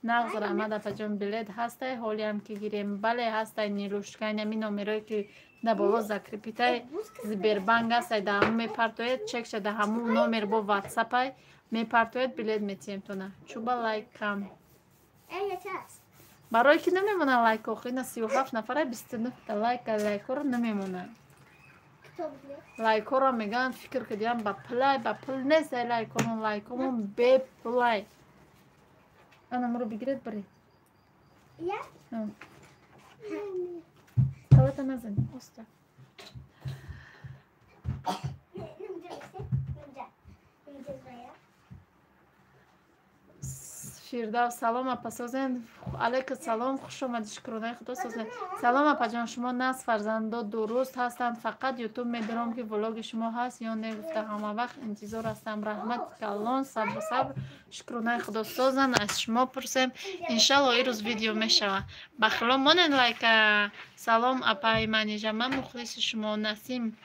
Speaker 1: Нағз раҳмат апаҷон, билет ҳастай ҳолиам ки гирем? Бале ҳастай. Нилушкай нами номерое ки да боло закрепитай Сбербанк ҳастай, да ҳамун мепартоед, чек шуда ҳамун номер бо ватсапай мепартоед, билет метиҳем тона. Чуба лайк кам. Барои ки намемона лайк охина 37 нафара 29 лайкоро намемона. Лайкоро меган фикр кардиам ба пул нест лайкомон бе пулай. Ана муро бигиред бари. Я? Талата назани, оста. Фирдав салом апа созен. Алейка салом, хуш омадед. Шукронаи худо созен. Салом апаҷон, шумо нас фарзандо дуруст ҳастанд? Фақат ютуб медонам ки влоги шумо ҳаст ё не гуфта ҳама вақт интизор ҳастам. Раҳмат калон, сабр. Шукронаи худо созен. Аз шумо пурсем. Иншалло ирӯз видео мешава. Бахло монен лайка. Салом апаи манижа, ман мухлиси шумо Насим.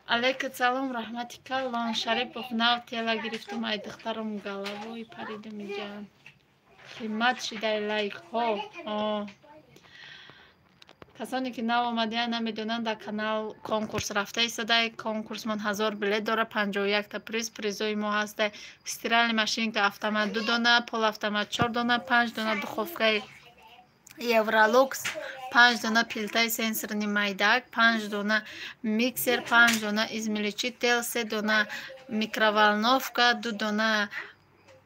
Speaker 1: Алейка салом, раҳмати калон. Шарипов нав тела гирифтум, ай духтарам галавои паридум иҷа. Химат шидай лайк ҳо. Касоне ки нав омадия намедонанд, дар канал конкурс рафта истодай. Конкурсмон 1000 билет дора, 51 та приз. Призои мо ҳастай стиральни машинка автомат 2 дона, полуавтомат 4 дона, 5 дона духовкаи Евролукс, 5 дона пилтаи сенсорни майдак, 5 дона миксер, 5 дона измиличител, 3 дона микроволновка, 2 дона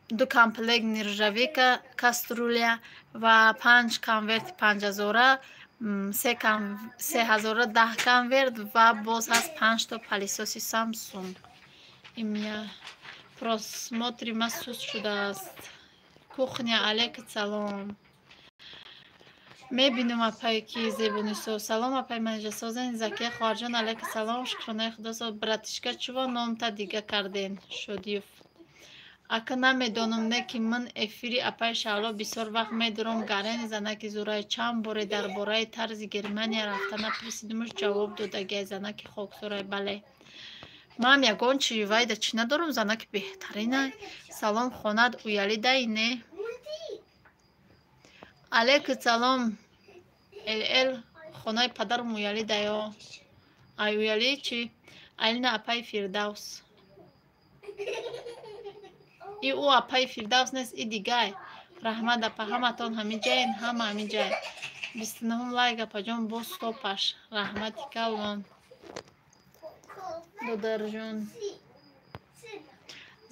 Speaker 1: 2 комплект нержавика каструлия ва 5 конверти 5000, 3000 10 конверт ва боз ҳаст 5 то палисоси Samsung. Имя просмотри ма суст шудааст. Кухня. Алейка салом. мебинам апай ки зебонисо. Салом апай манижа созен. Закия хоҳарҷон. Алейка салом. Шукронаи худо со. Братишка чува номта дига карден? Шодиев. Ака намедонам не ки ман эфири апай шаъло бисёр вақт медорам. Гарени занаки зураи чанд боре дар бораи тарзи Германия рафтана присидимуш ҷавоб додагай. Занаки хоксорай. Бале ман ягон чи вайда чи надорам. Занаки беҳтаринай. Салом хонат уялидай не? Алейка салом. ЛЛ хонаи падарам уялидаё? Ай уяли чи? Алина апай Фирдавс. И у апай Фирдавс нест, и дигай. Раҳмат апа, ҳаматон ҳамиҷаен, ҳама ҳамиҷай. 29 лайк апаҷон бо стопаш. Раҳмати калон. додарҷон.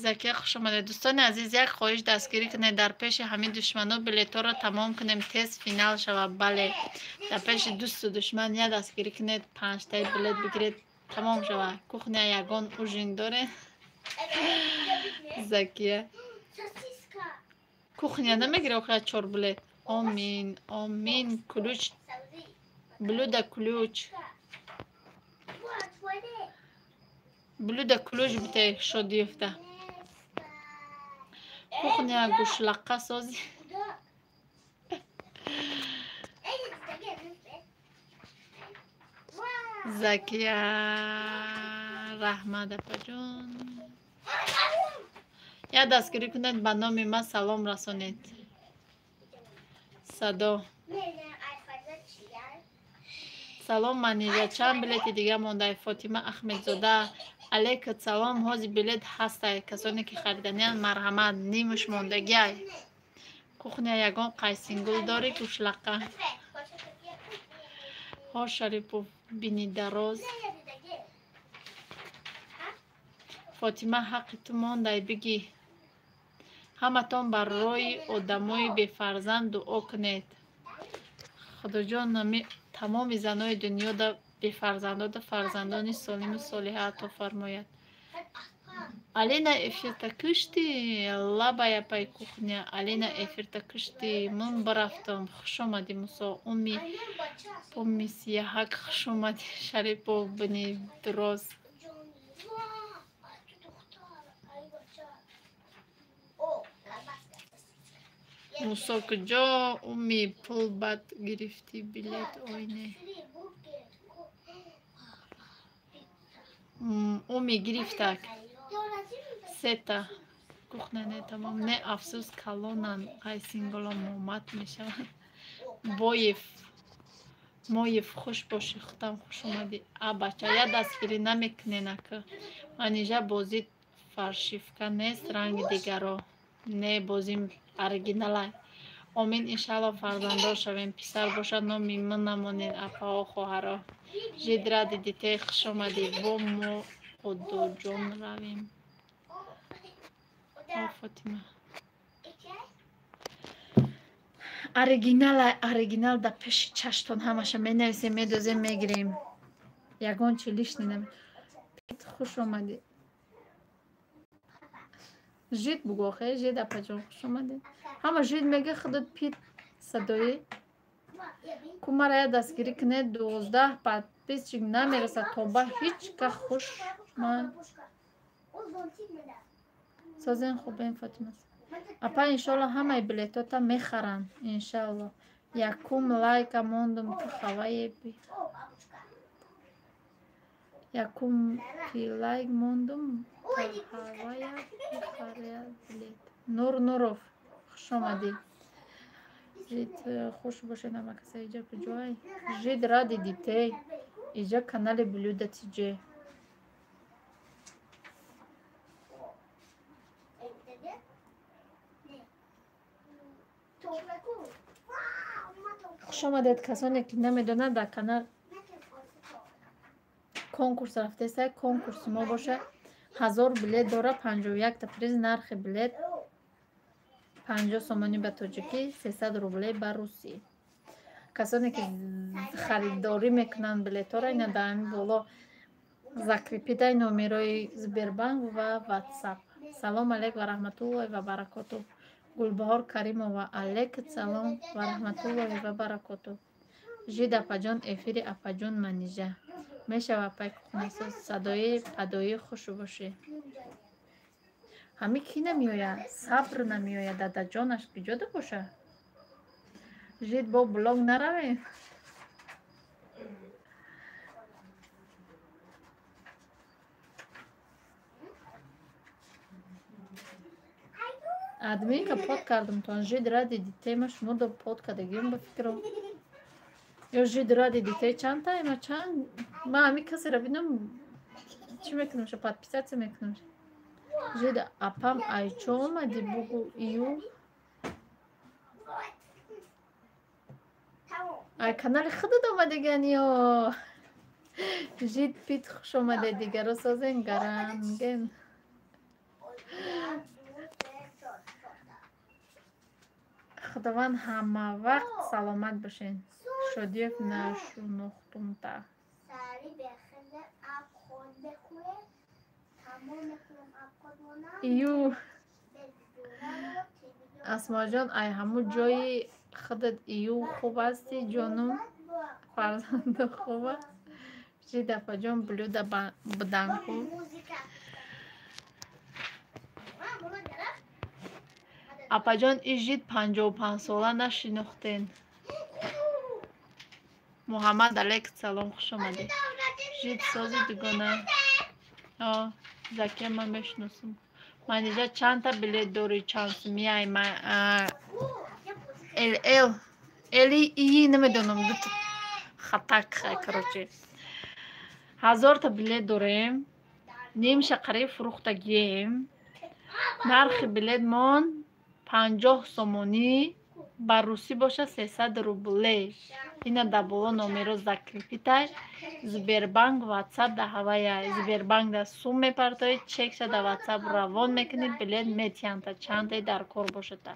Speaker 1: Закия хуш омадед. Дӯстони азиз, як хоҳиш дастгирӣ кунед. Дар пеши ҳамин душманҳо билетҳоро тамом кунем, тез финал шавад. Бале, дар пеши дӯсту душман як дастгирӣ кунед, 5 таи билет бигиред, тамом шавад. Кухня ягон ужин доред? Закия кухня намегире охира 4 билет. Амин, амин. Ключ, блюдо ключ. Блюдо ключ бите Шодиевда. Кухня гушлаққа сози. Закия раҳмат апаҷон. Я дастгирӣ кунед ба номи ман салом расонед. Садо салом манижа чанд билети дига монда? Фотима Ахмедзода алейкум салом ҳозир билет ҳастай касоне ки харидaniyan марҳамат нимуш мондагиай кухня ягон қайсингул дори гӯшлақа ҳо Шарипов бини дароз Фотима ҳаққи ту мондай биги ҳаматон бар рои одамои бефарзанд дуо кунед худоҷон тамоми занои дунёда бефарзандода фарзандони солиму солиҳа ато фармояд Алина эфирта кишти лабая пай кухня Алина эфирта кишти мун барафтам хуш омади Мусо уми помисияҳак хуш омади Шарипов бини дуроз Мусо куҷо уми пул бад гирифти билет ойне уми гирифтак сета кухня не тамом не афсус калонан қайсинголам омад мешавад боев хуш боши худам хуш омади а бача я дастгирӣ намекуненака манижа бози фаршивка нест ранги дигаро не бозим оригиналай омин иншалло фарзанддор шавем писар бошад номи ман намонед апао хоҳаро жидради дитаи хуш омади бо мо одоҷон равем Фотима оригинал да пеши чаштон ҳамаша менависем медозем мегирем ягон чи лишни нами хуш омади жид бугохе жид апаҷон хуш омади ҳама жид мега худот пит садои кумара я дастгирӣ кунед 12 подписчик намерасад то ба ҳеҷ ка хуш созен хубем Фотима апа иншалло ҳамаи билетота мехаранд иншалло якум лайка мондум ки хавае якум пи лайк мондум хавая харя билет нуров хуш омадӣ жид хуш бошед намакаса иҷа куҷоай жид ради дитей иҷа канали блюда тиҷе хуш омадед касоне ки намедонад дар канал конкурс рафтесай конкурси мо боша 1000 билет дора 51 приз нархи билет 50 сомонӣ ба тоҷикӣ 300 рубле ба русӣ касоне ки харидорӣ мекунанд билетҳоро ина дар ҳамин боло закрепидай номерои Сбербанк ва WhatsApp салом алейкум ва раҳматуллоҳи ва баракотуҳ Гулбаҳор Каримова алейкум салом ва раҳматуллоҳи ва баракотуҳ жид апаҷон эфири апаҷон манижа мешава апай кухнясоз садои падои хуш бошӣ ҳамин ки намеояд сабр намеояд дадаҷонаш куҷода боша жид бо блог наравем админка под кардам то жид ради дитаи шумо до под кардагиён ба фикро ё жид ради дитаи чандтае ма чанд ма ҳамин касеро бинам чӣ мекунам ша подписатсия мекунам жид апам айчо омади бугу ию ай канали худат омадаган ё жид пит хуш омаде дигаро созен гаранген худованд ҳама вақт саломат бошен шодиёв нашунохтумта ию асмоҷон ай ҳамун ҷои худат ию хуб асти ҷонум фарзанда хуба жид апаҷон блюда буданку апаҷон и жид 55 сола нашинохтен муҳаммад алейкум салом хуш омадед жид сози дугона закия ман мешиносам манижа чандта билет дори чансумияй эли ии намедонам хатак короче 1000 та билет дорем нимша қариб фурӯхтагием нархи билетмон 50 сомонӣ ба русӣ боша 300 рубле ина да боло номеро закрепитай Сбербанк WhatsApp да ҳавая Сбербанк да сум мепартои чекша да WhatsApp равон мекунӣ билет метиянта чандаи дар кор бошата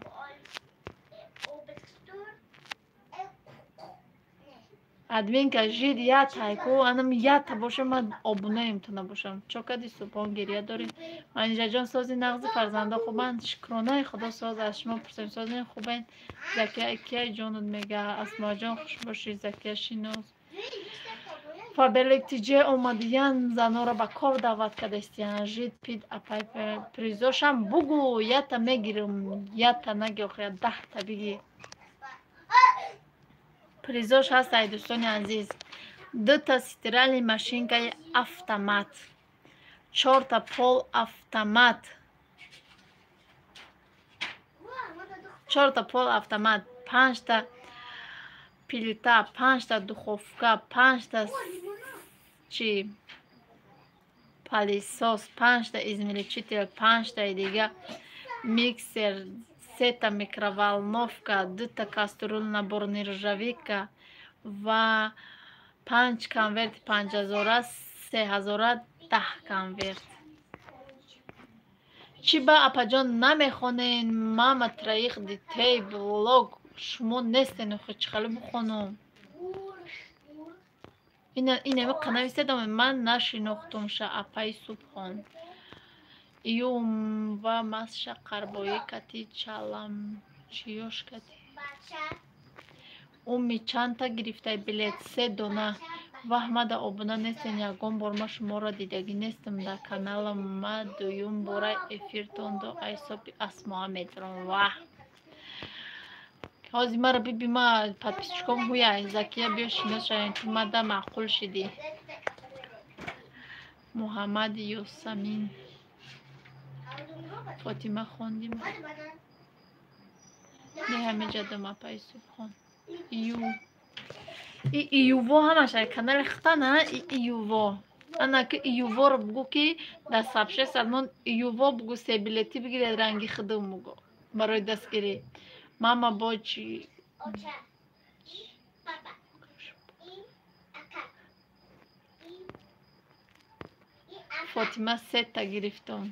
Speaker 1: админка жид ятайку анам ята боша ман обунаимто набошам чокади субҳон гирия дорем манижаҷон сози нағзи фарзанда хубанд шукронаи худо соз аз шумо пурсем созин хубен закия кия ҷонуд мега асмоҷон хуш бошӣ закия шинос фабелектиҷе омадиян занора ба кор даъват кардастиян жид пид апай призошам бугу ята мегирам ята наги охира 10 та бигир призош ҳастай дӯстони азиз 2 та стиральни машинкаи автомат 4 та пол автомат 4 та пол автомат 5 та плита 5 та духовка 5 та чи палисос 5 та измельчитель 5 та дига миксер 3 та микроволновка 2 та кастрюл набор нержавейка ва 5 конверт 5000 3000 10 конверт чи ба апаҷон намехонен мама траих дитей блог шумо нестен охи чӣ хали бихонум инами қанависедам ман нашинохтумша апаи субҳон июм ва масша қарбои кати чалам чиёш кати уми чанта гирифтай билет 3 дона ваҳмада обуна нестен ягон бор ма шуморо дидагӣ нестам дар каналам ма дуюм бора эфиртондо айсоби асмо медорам ваҳ ҳозир мара биби ма подписчиком ҳуяй закия биё шинос шавем ту мада маъқул шидӣ муҳаммади ёсамин фотима хондим не ҳамеҷадам апаи субҳон июво ҳамаша канали хитана июво ана ки июворо бугу ки дар сабше салмон июво бугу се билети бигиред ранги хидум бугу барои дастгирӣ мама бочи фотима сета гирифтам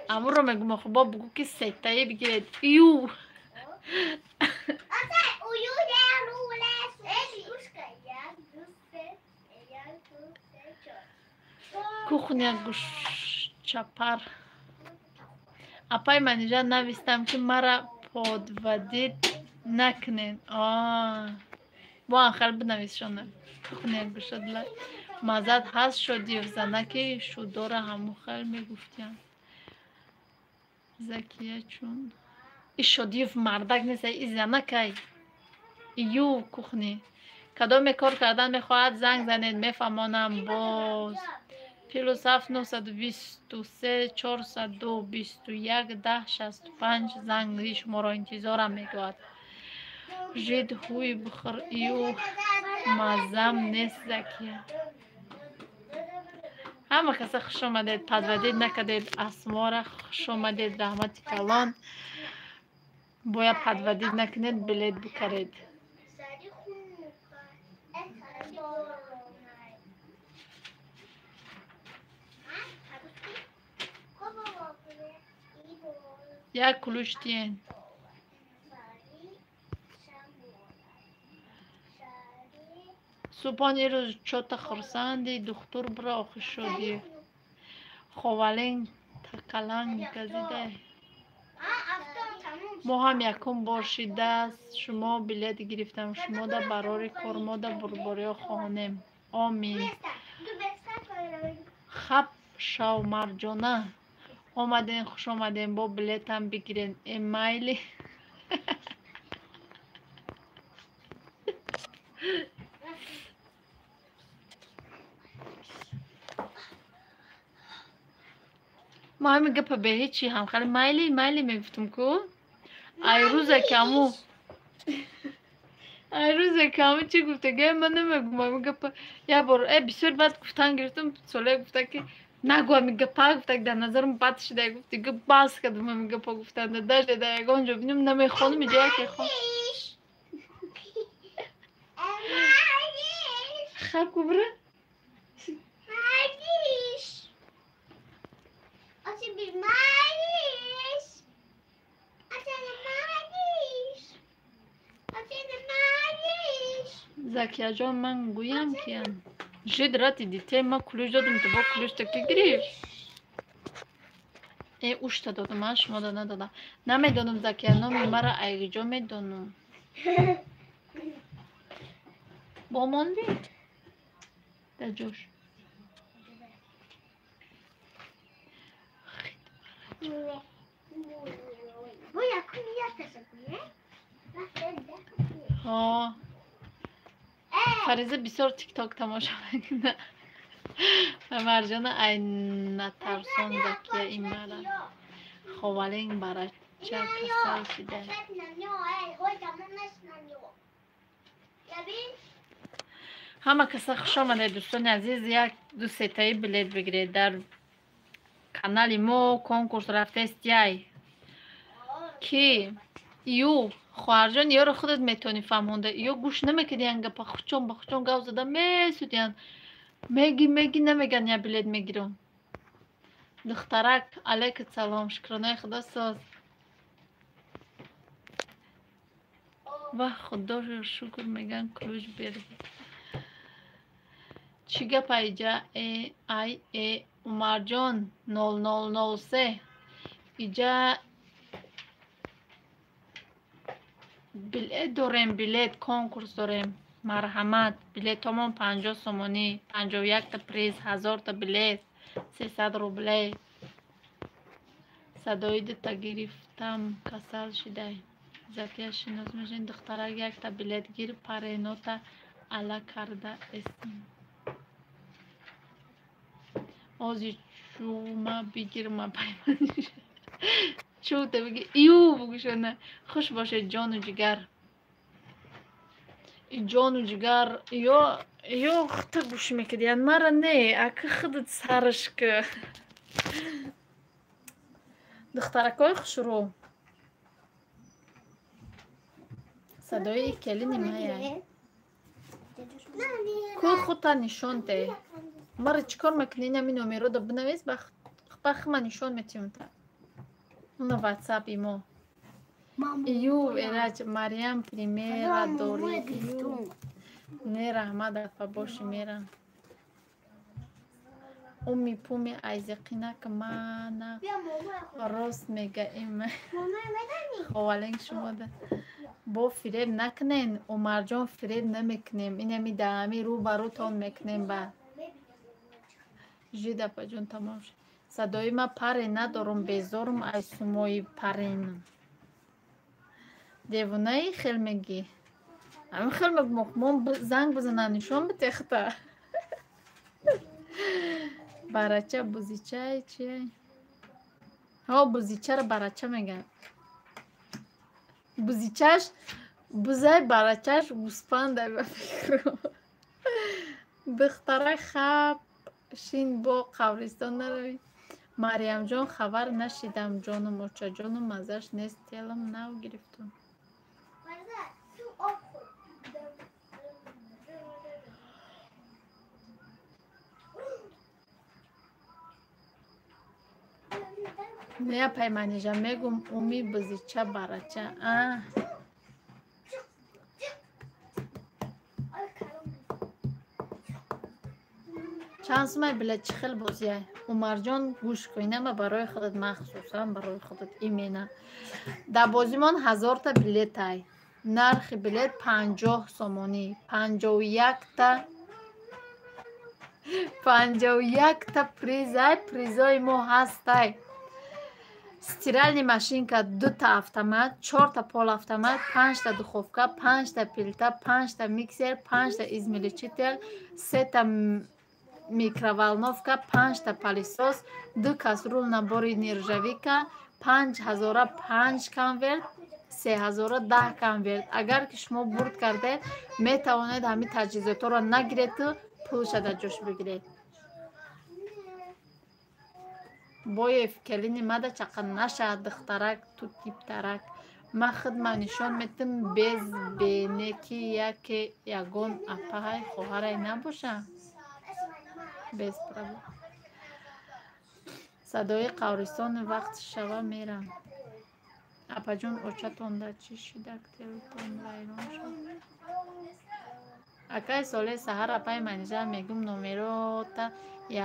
Speaker 1: амуро мегум хубо бугу ки сетае бигиред ю кухня гӯшчапар апай манижа навистам ки мара подводит накунен бо анхал бинависшона кухня гӯшадла маззат ҳаст шодиев занаки шудора ҳаму хел мегуфтям закия чун и шодиев мардак нест и занакай ю кухни кадоме кор кардан мехоҳад занг занед мефаҳмонам боз +7 923 402 21 10 65 занги шуморо интизорам мегӯяд жид ҳуй бихр ю маззам нест закия ҳама каса хуш омадед подводид накардед асмора хуш омадед раҳмати калон бояд подводид накунед билет бикаред як кулуч диен субҳони рӯз чота хурсанди духтур бира охи шодӣ ховален такаланг газидай мо ҳам якум бор шидааст шумо билет гирифтам шумо да барори кор мо да бурбориҳо хоҳонем омин хаб шавмарҷона омаден хуш омаден бо билетам бигирен эмайли ма ҳами гапа бе ҳечи ҳам хали майли мегуфтум ку ай рӯза ки аму روز کامی چی گفته که من نمیگم میگه یا بار بسیار بعد گفتن گرفتم سوله گفته که نگو میگه پا گفته که در نظرم بد شده گفته که باز کردم من میگه پا گفتن در شده یک آنجا بینم نمیخوانم میگه که خون خب کبره زکیه جان من گویم که جد راتی دیته ما کلوش دادم تو با کلوش تکی گریف اوش تا دادم من شما دا ندادم نمیدانم زکیه نامی مرا ایگی جا میدانم با من بی در جوش ها فریزه بسیار تیک تاک تماشا میکنه مرجان این نترسان زکیه این مرا خوالین برای چه کسل شده همه کسا خوش آمده دوستان عزیز یک دو ستایی بلیت بگیرید در کانال ما کنکورس رفته است یای که یو خواهرجان یا رو خودت میتونی فهمونده یا گوش نمیکنی انگه پا خوچون گاو زده میسودین میگی نمیگن یا بلیت میگیرم دخترک علیکت سلام شکرانه خدا ساز و خدا شکر میگن کلوش بیرد چی گپ ایجا ای عمر جان 0003 ایجا بلیت داریم بلیت کنکورس داریم مرحمت بلیت تمام 50 سومانی 51 تا پریز 1000 تا بلیت 300 روبله صدای تا گرفتم کسل شده زکیه شناز میشین دختره یک تا بلیت گیر پرینو تا علا کرده اسم آزی شما بگیر ما پیمانش چو تا بگی ایو بگوشونه خوش باشه جان و جگر جان و جگر یا خطا گوش میکردی مرا نه اکه خودت سرش که دخترکای خوش رو صدای کلی نمیه کو خودتا نشون ده مرا چکار میکنی نمی نومیرو دا بنویس بخ من نشون میتیم تا اون واتساپ ایمو ایو ایراج مریم پریمیرا دوری ایو نه رحمت افا باشی میرم امی پومی ایزقینه که من راست میگه ایم خوالنگ شما ده با فریب نکنین عمر جان فریب نمیکنیم اینمی دهمی رو برو تان میکنیم با جید افا جان تمام شد صدای ما پره ندارم بیزارم از سموی پرین دیوانه خیل میگی همین خیل میگم مخمون زنگ بزنن نشون بتخته برچه بوزیچه چیه ها بوزیچه رو برچه میگن بوزیچهش بوزه برچهش گوسپنده به فکرم دختره خب شین با قبرستان نروی مریم جان خبر نشیدم جانم موچه جانم مزش نیست تیلم نو گرفتم نه پیمانی جان میگم امی بوزیچه برچه چند سمه بلیت چخل بازیه عمر جان گوش کنیم و برای خودت مخصوصا برای خودت ایمینه در بازیمان 1000 تا بلیت های نرخ بلیت 50 سومانی 51 تا پریزای ما هست های ستیرالنی ماشینکا 2 تا автомат 4 تا پول автомат 5 تا دخوفکا 5 تا پیلتا 5 تا میکسر 5 تا izmельчитель 3 تا микроволновка 5 تا пылесос 2 кастрюль набори нержавейка 5005 конверт 3000 10 конверт. Агар ки шумо бурд кардед, метавонед ҳамин таҷҳизотро нагиред, пулша дар ҷош бигиред. боев келини мада чақа наша духтарак ту типтарак. ма хидма нишон метим без бене ки яке ягон апаҳай хоҳарай набоша. без проблем. садои қавристон вақт шава мерам. апаҷон очатонда чӣ шидак телефон вайрон шуд. акай соли саҳар апай манижа мегум номерота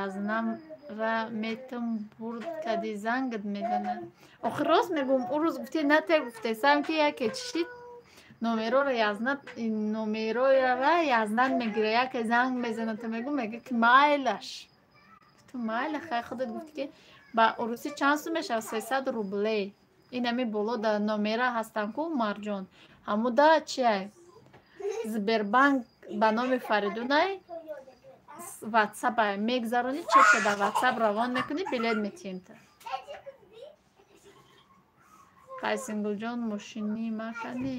Speaker 1: язнамра метим бурд кади зангд мезанад. охир рост мегум ӯ рӯз гуфте нате гуфтесам ки яке чишид номероро язнад мегира яке занг мезанад. то мегум мега ки майлаш. ту майла хай худат гуфти ки ба урусӣ чанд сум мешавад? 300 рублей. ин ами боло да номера ҳастан ку марҷон ҳамуда чиай Сбербанк ба номи Фаридунай ватсап мегзарони чека да ватсап равон мекунӣ билет метиҳимта. Қайсингулҷон мошини макани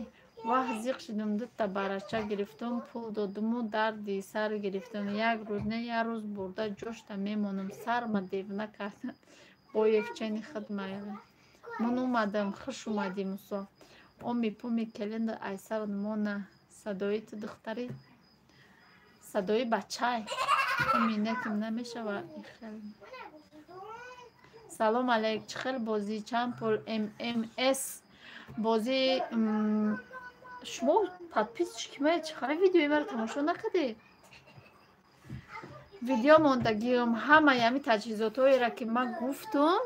Speaker 1: ваҳ зиқ шидум дута барача гирифтум пул додуму дарди сар гирифтум. як рӯз не як рӯз бурда ҷошта мемонам сарма девна кардад бо якчани хидмаён. ман омадам хуш омадӣ мусо оми пуми келинда айсар мона садои ту духтари садои бачай оми наким намешавад. салом алейк чӣ хел бозӣ чанд пул ммс бозӣ шумо подписочка кимаед чӣ хеле видеои маро тамошо накардед? видео мондагиём ҳама ями таҷҳизотҳоеро ки ман гуфтум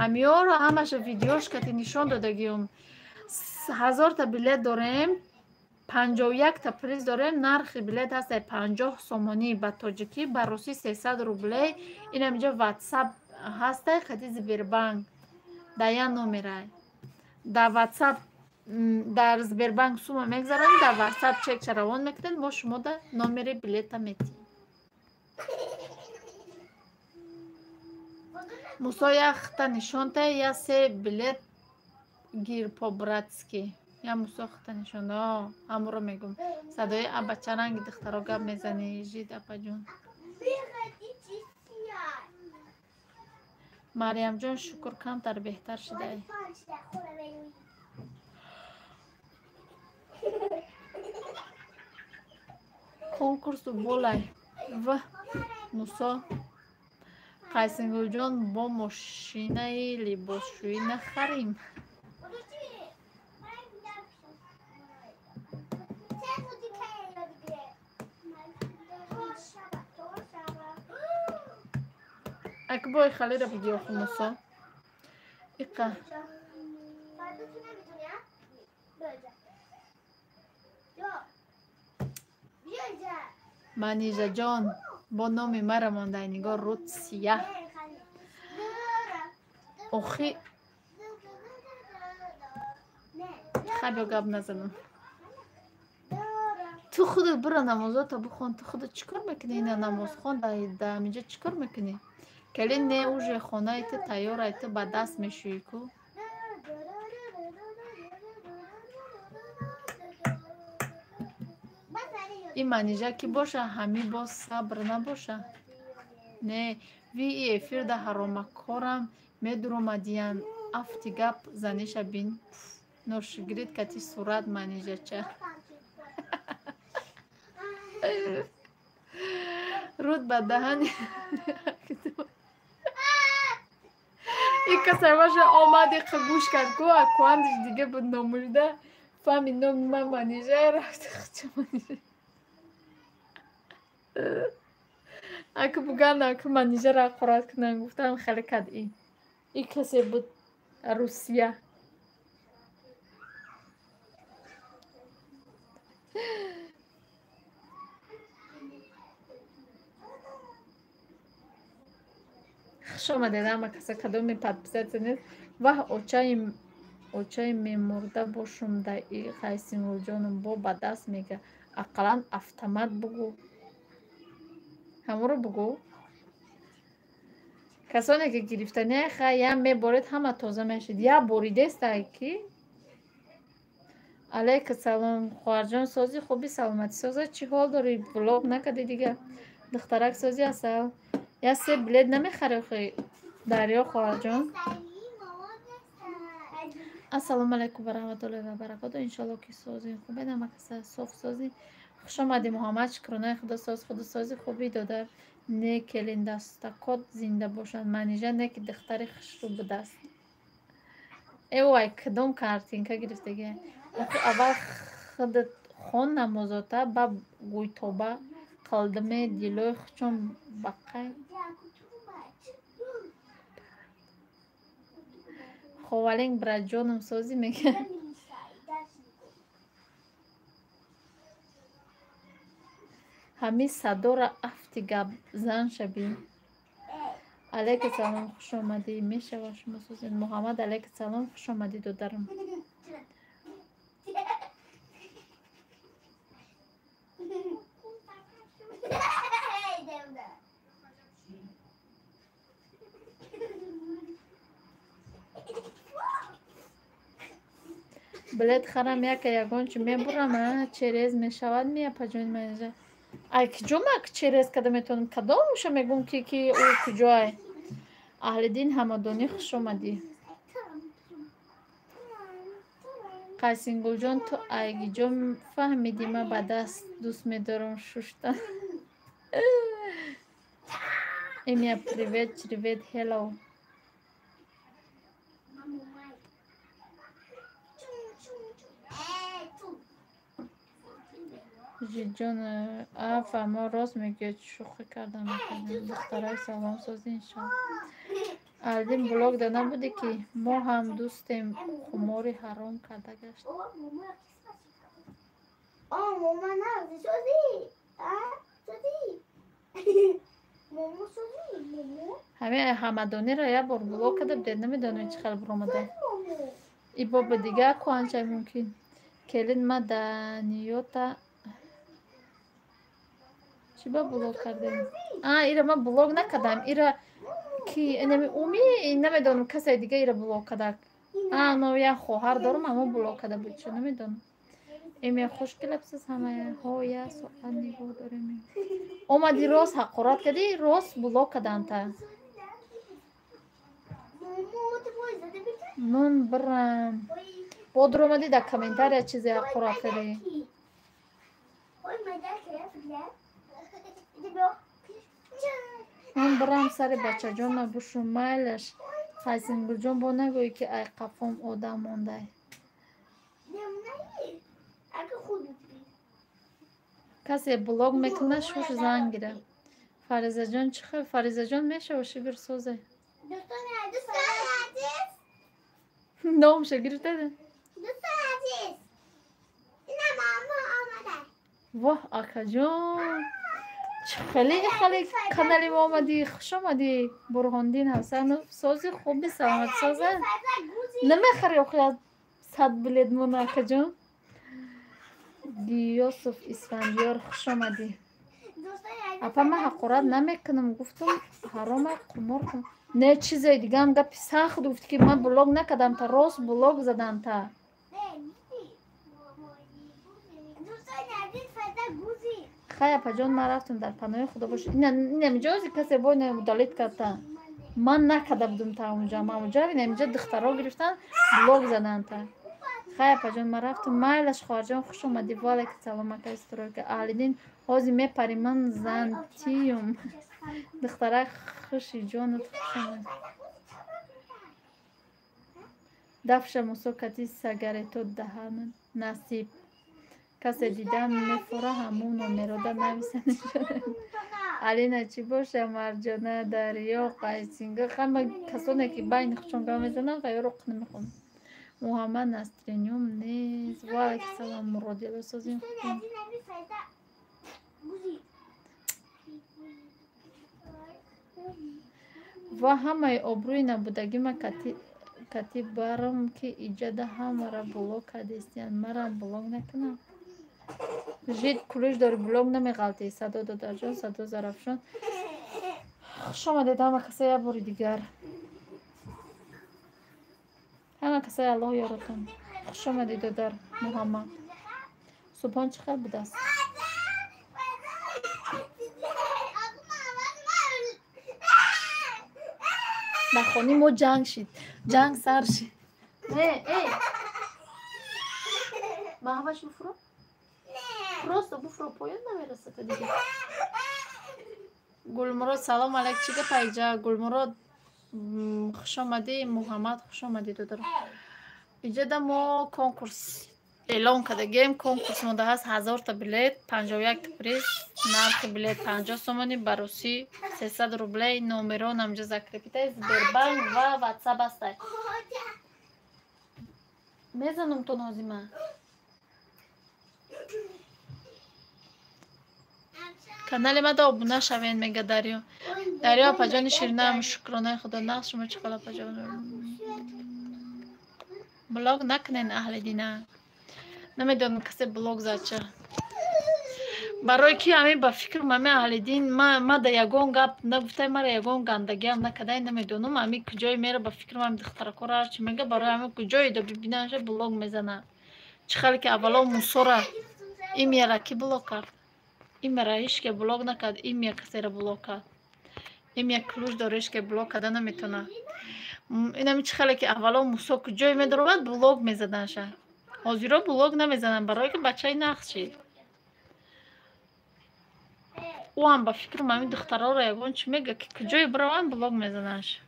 Speaker 1: ҳамиёро ҳамаша видеош кати нишон додагиём. 1000 та билет дорем, 51 та приз дорем. нархи билет ҳаст 50 сомонӣ ба тоҷикӣ ба русӣ 300 рублей. ин ҳаминҷо ватсап ҳаста кати Сбербанк дая номерай да ватсап дар Сбербанк сума мегзаронӣ дар ватсап чекча равон мекунед мо шумо да номери билета метиҳем. мусо яхта нишонта я се билет гир по братски я мусо хта нишонда ҳамуро мегум. садои абачаранги духтаро гап мезанӣ жид апаҷон. мариямҷон шукр камтар беҳтар шудай. конкурсу болай в мусо Қайсингулҷон бо мошинаи либосшӯӣ нахарем. акбой халира бидиоху мусо ика манижаҷон бо номи мара мондай нигор рутсия охи хабё гап назанам. ту худат бира намозота бихон. ту худат чӣ кор мекунӣ? ина намозхон да ҳаминҷа чӣ кор мекунӣ? кали не уже хонаи ту тайёрай ту ба даст мешӯӣ ку. ин манижа ки боша ҳами боз сабр набоша. не ви и эфирда ҳаромакорам медуромадиян афти гап заниша бин ношигирид кати сурат манижача руд ба даҳани ин касаваша омади қигӯш кард ку акуандиш дига буд номурда фами номи ман манижа рафт хча манижа аку буган аку манижара ақорат кунан гуфтам хеле кадъи ин касе буд русия. хуш омадед ҳама каса кадоми подписатсиянед ва очаи мемурда бошум да и Қайсингулҷонум бо ба даст мега ақаллан автомат бугу ҳамуро бугу. касоне ки гирифтаниха я меборед ҳама тоза мешид я боридестай ки علیک سلام خواهرجان سازی خوبی سلامتی سازه چی حال داری بلاگ نکردی دیگه دخترک سازی اصل یا سه بلد نمیخره خیلی دریا خواهرجان السلام علیکم و رحمت الله و برکاته انشالله که سازی خوبه نمکسه صاف سازی خوش آمدی محمد شکرانه خدا سازی خوبی داده نه کلین دستکات زنده باشند منیجه نه که دختری خوش رو بدست وای کدوم کارتینکا گرفتگی اول خودت خون نمازاتا با گویتوبه قلدمه دیلوی خچون بقای خوالینگ برای جانم سازی میگه همین صدا را افتی گب زن شبیم علیک سلام خوش آمدی میشه و شما سازید محمد علیک سلام خوش آمدی دادرم بلد خرم یک یگان چی میبرم چریز میشود میا پجون منجا ای کجا مک چریز کده میتونم کدامشو میگم که او کجای اهل دین همدانی خوش آمدی قاسینگل جان تو ایگی جان فهمیدی من با دست دوست میدارم ششتن ایمیا پریویت هلو جان افهم راست میگه شوخی کردم دخترای سلام سازی انشالله الدین بلاگ داده بوده که ما هم دوستیم خماری حرام کرده گشت همه همدانی را یه بار بلاگ کرده بده نمیدونم چی خیلی برامده ای باب دیگه کوانچه ممکن کلین ما دانیوتا چی با بلاگ کردیم ایره ما بلاگ نکردم ایره کی اومی نمیدونم کسی دیگه ایره بلاگ کرده ما یه خواهر دارم اما بلاگ کرده بود چه نمیدونم ایمی خوشگل بسیز همه ها یه سوال نگاه داریم اومدی راست حقارت کردی راست بلاگ کردن تا من برم بادر اومدی در کامنتر یه چیزی حقارت کردی من برم سر بچه جان نبوشم مایلش خیسین جان با نگویی که ای قفام آدم مانده کسی بلاگ میکنه شوش زنگ گیره فریزه جان چی خیلی فریزه جان میشه و شگر سوزه نام شگر داده واه آکا جان خیلی کانالی ما آمدی خوش آمدی برهاندین حسن سازی خوبی سلامت سازه نمیخری آخه 100 بلد مون آکا جان یوسف اسفندیار خوش آمدی اپا من حقارت نمیکنم گفتم حرام قمار کن نه چیزای دیگه هم گپی سخت گفت که من بلاگ نکردم تا راست بلاگ زدم تا خیلی اپا جان من رفتم در پناه خدا باشه نمیجازی کسی باید مدالیت کردن من نکرده بودم تا اونجا من اونجا اینجا دخترها گرفتن بلاگ زدن تا خیلی اپا جان من رفتم مایلش خواهرجان خوش اومدی والی که سلام که استرار که اهلیدین حاضی میپری من زنتیم دختره خوشی جانت خوش اومد دفش مساکتی سگره تو دهن نصیب کسی دیدم میفوره همونو میراده نویسنه شده علینا چی باشه مرجانه دریا قیسینگه همه کسانه که بین خشونگاه میزنن غیر رق نمیخون محمد نسترینیوم نیست والی که سلام مرادیلو سازیم خودیم و همه ابروی نبودگی ما کتی برم که ایجاد همه را بلوک کردیستین مرا بلوک نکنم جید کلوش داری بلوک نمیغلطی صدا دادر جان صدا زرفشان شما دیده همه کسی یه باری دیگر همه کسی الله یارتون خوش آمدی دادر محمد. صبحان چقدر بود است؟ در خانه ما جنگ شد. جنگ سر شد. ای ما همش بفرو؟ просто بفرو پایان نمیرسه تا دیگه. گلمراد سلام علیک چیگه پیجا. گلمراد خوش آمدی. محمد خوش آمدی دادر. اینجا در ما کنکورس اعلان کردگیم. کنکورس مونده هست 1000 تا بلیت، 51 تا پریز. نرخ بلیت 50 سومانی، بروسی 300 روبلی. نومران همجا زکرپیته سبربانک و واتساپ است. میزنم تو نازیمه. کانال ما دا ابونه شوین میگه دریا. دریا پجان شیرینه شکرانه خدا نقش شما چقدر پجان. بلاگ نکنین اهل دینه. نمیدونم کسی بلاگ زد چه. برای کی همین با فکر من اهل دین ما در یگان گپ نگفته مرا یگان گندگی هم نکده نمیدونم همین کجای میره با فکر من دختر کار هرچی میگه برای همین کجای دو ببیننش بلاگ میزنه. چخاله که اولا موسورا این میره کی بلاگ کرد. این میره هیچ که بلاگ نکرد. این میره کسی را بلاگ کرد. این میره کلوش داریش که بلاگ کرده نمیتونه. این همی چخاله که اولا موسو کجای میدروند بلاگ میزدنش. حاضرا بلاگ نمیزنن برای که بچه نقص شید. او هم با فکر همین دخترها رو یگان چی میگه که کجای براون بلاگ میزننش.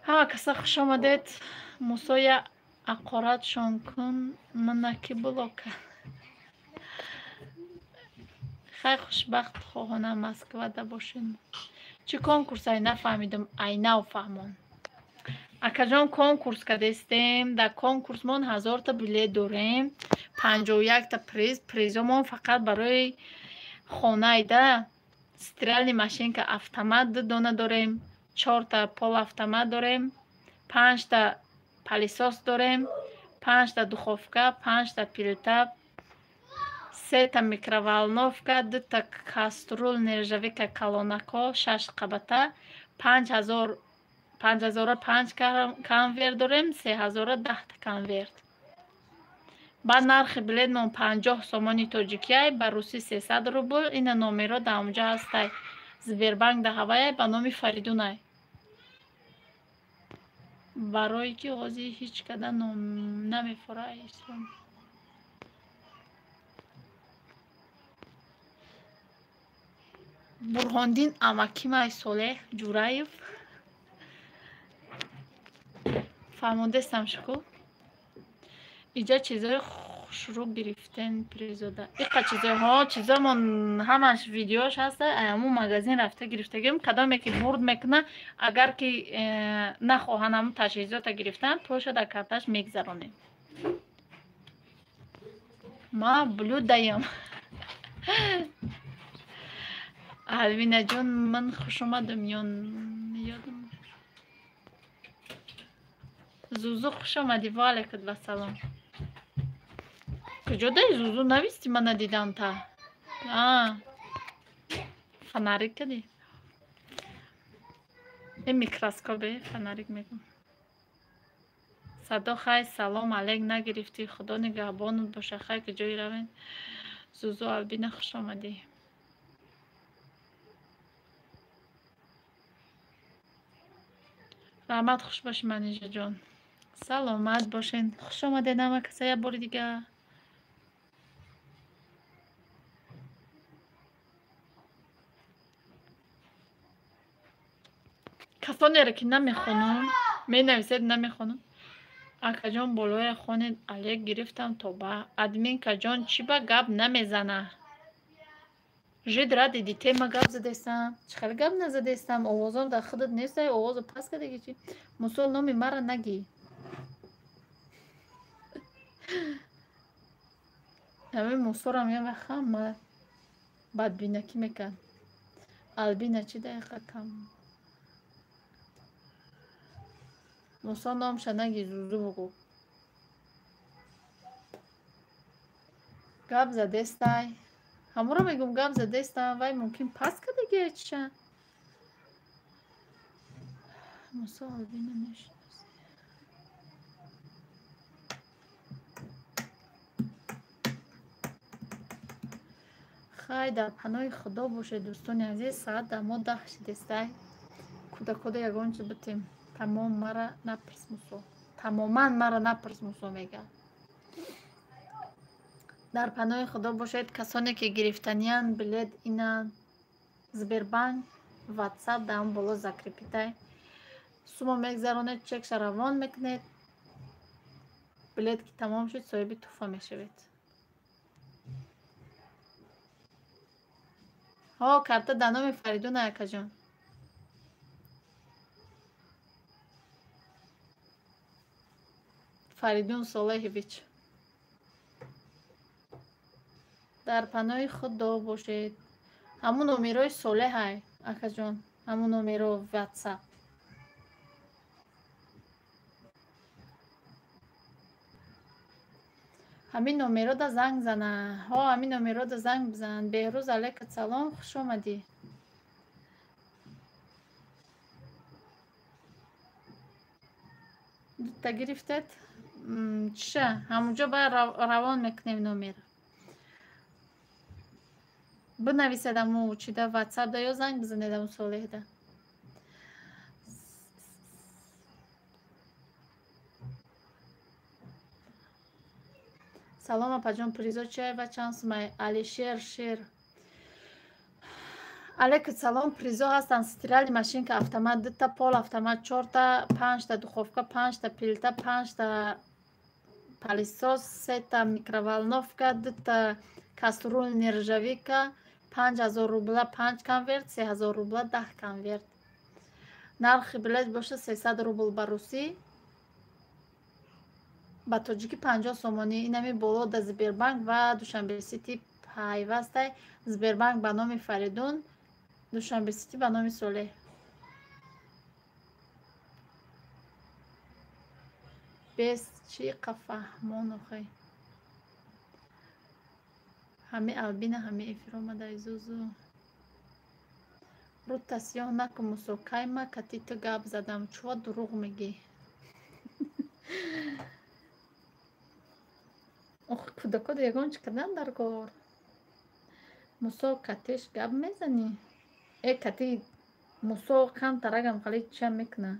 Speaker 1: همه کسا خوش آمدید. موسای اقارت شان کن من نکی بلاگ کرد. خیلی خوشبخت خواهانم مسکوه ده باشین. چی کنکورس های نفهمیدم ای نو فهمون. اکا جان کنکورس کدستیم. در کنکورس من 1000 تا بلیت داریم، 51 تا پریزمون فقط برای خانه ایده. سترالنی ماشین که автомат دانه داریم، 4 تا پول автомат داریم، 5 تا پلیساس داریم، 5 تا دخوفکه، 5 تا پیلتا، 3 تا میکرووالنوفکه، 2 تا کاسترول نержавика کالوناکو، 6 قبطه، 5000 5 کنورت داریم، 3000 10 تا کنورت. بعد نرخ بلیت من 50 سومانی تاجیکیه، با روسی 300 روبل. این نومرا در اونجا هسته. سبربانک در هوایه با نام فریدونه. برای که غازی هیچ کده نمیفوره. برهاندین اماکی مای صالح جورایف فهمونده سمشکو. اینجا چیزای شروع گرفتن پریزاده. اینقدر چیزای ها چیزا من همش ویدیوش هسته. همون مغازین رفته گرفتگیم. کدامی که برد میکنه اگر که نخواهن همون تجهیزات گرفتن پوشو در کارتش میگذرانیم. ما بلود دایم. الوینا جون من خوش اومدم یادم. زوزو خوش اومدی. و علیکم السلام. کجا داری زوزو نویستی من ندیدم تا. فناریک کدی. این میکروسکوپه فناریک میگم. صدا خیلی سلام علیک نگرفتی. خدا نگهبانت باشه. خیلی که جایی روین. زوزو البینه خوش آمدی. رحمت خوش باشی منیجا جان. سلامت باشین. خوش آمده نمه کسی یه بار دیگه. کسانی را که نمیخونم می نویسید نمیخونم. اکا جان بالای خونه علیک گرفتم تا با ادمین که جان چی با گب نمیزنه. جد را دیدی تیما گب زدستم. چخیل گب نزدستم. آوازم در خودت نیست. آواز پس که دیگه چی مسئول نامی مرا نگی. همه مصورم یه وقت بعد بینکی میکن. البینه چی دقیقه کم مصور نام شنگی زوزو بگو. گب زدستای همه رو میگم گب زدستم وای ممکن پس که دیگه چیشن مصور البینه نشنست. хай дар паноҳи худо бошед дӯстони азиз. Саат дар мо 10 шидестай. Кӯдакода ягон чиз бутем. Тамоман мара напирс мусо мега. Дар паноҳи худо бошед касоне ки гирифтаниян билет инан Сбербанк WhatsApp дар ҳам боло закрепитай. Сумо мегзаронед, чекша равон мекунед. Билет ки тамом шуд, соҳиби туҳфа мешавед. Карта дар номи Фаридун акаҷон. Фаридун Солеҳович. Дар паноҳи худо бошед. Ҳамун номерои Солеҳай акаҷон, ҳамун номеро WhatsApp. ҳамин номерода занг зана. Ҳамин номерода занг бизан. Беҳрӯз алайка салом, хуш омадӣ. Та гирифтед? Чиша? Ҳамунҷо ба равон мекунем номер. Бинависед аму чида WhatsApp да ё занг бизанед аму Солеҳда. Салом апаҷон, призо чай ва чансмай Алишер Шер. Алейкум салом, призо ҳастан. Стирали машинка автомат 2 пол автомат, 4 5 духовка, 5 плита, 5 палисос, 3 микроволновка, 2 каструл нержавика, 5000 рубла 5 конверт, 3000 рубла 10 конверт. Нархи билет боша 300 рубл ба русӣ, ба тоҷикӣ 50 сомонӣ. Инами боло да Сбербанк ва Душанбе Сити пайвастай. Сбербанк ба номи Фаридун, Душанбе Сити ба номи Солеҳ. Бес чи қафаҳмон охай. Ҳами албина ҳами эфир омада изузу. Рутта сиёҳ накун мусокайма катито гап задам. Чува дурӯғ мегӣ. Ох, кӯдакода ягон чӣ кардан дар кор. Мусо катиш гап мезанӣ. Кати мусо кам тарагам хали ча мекуна.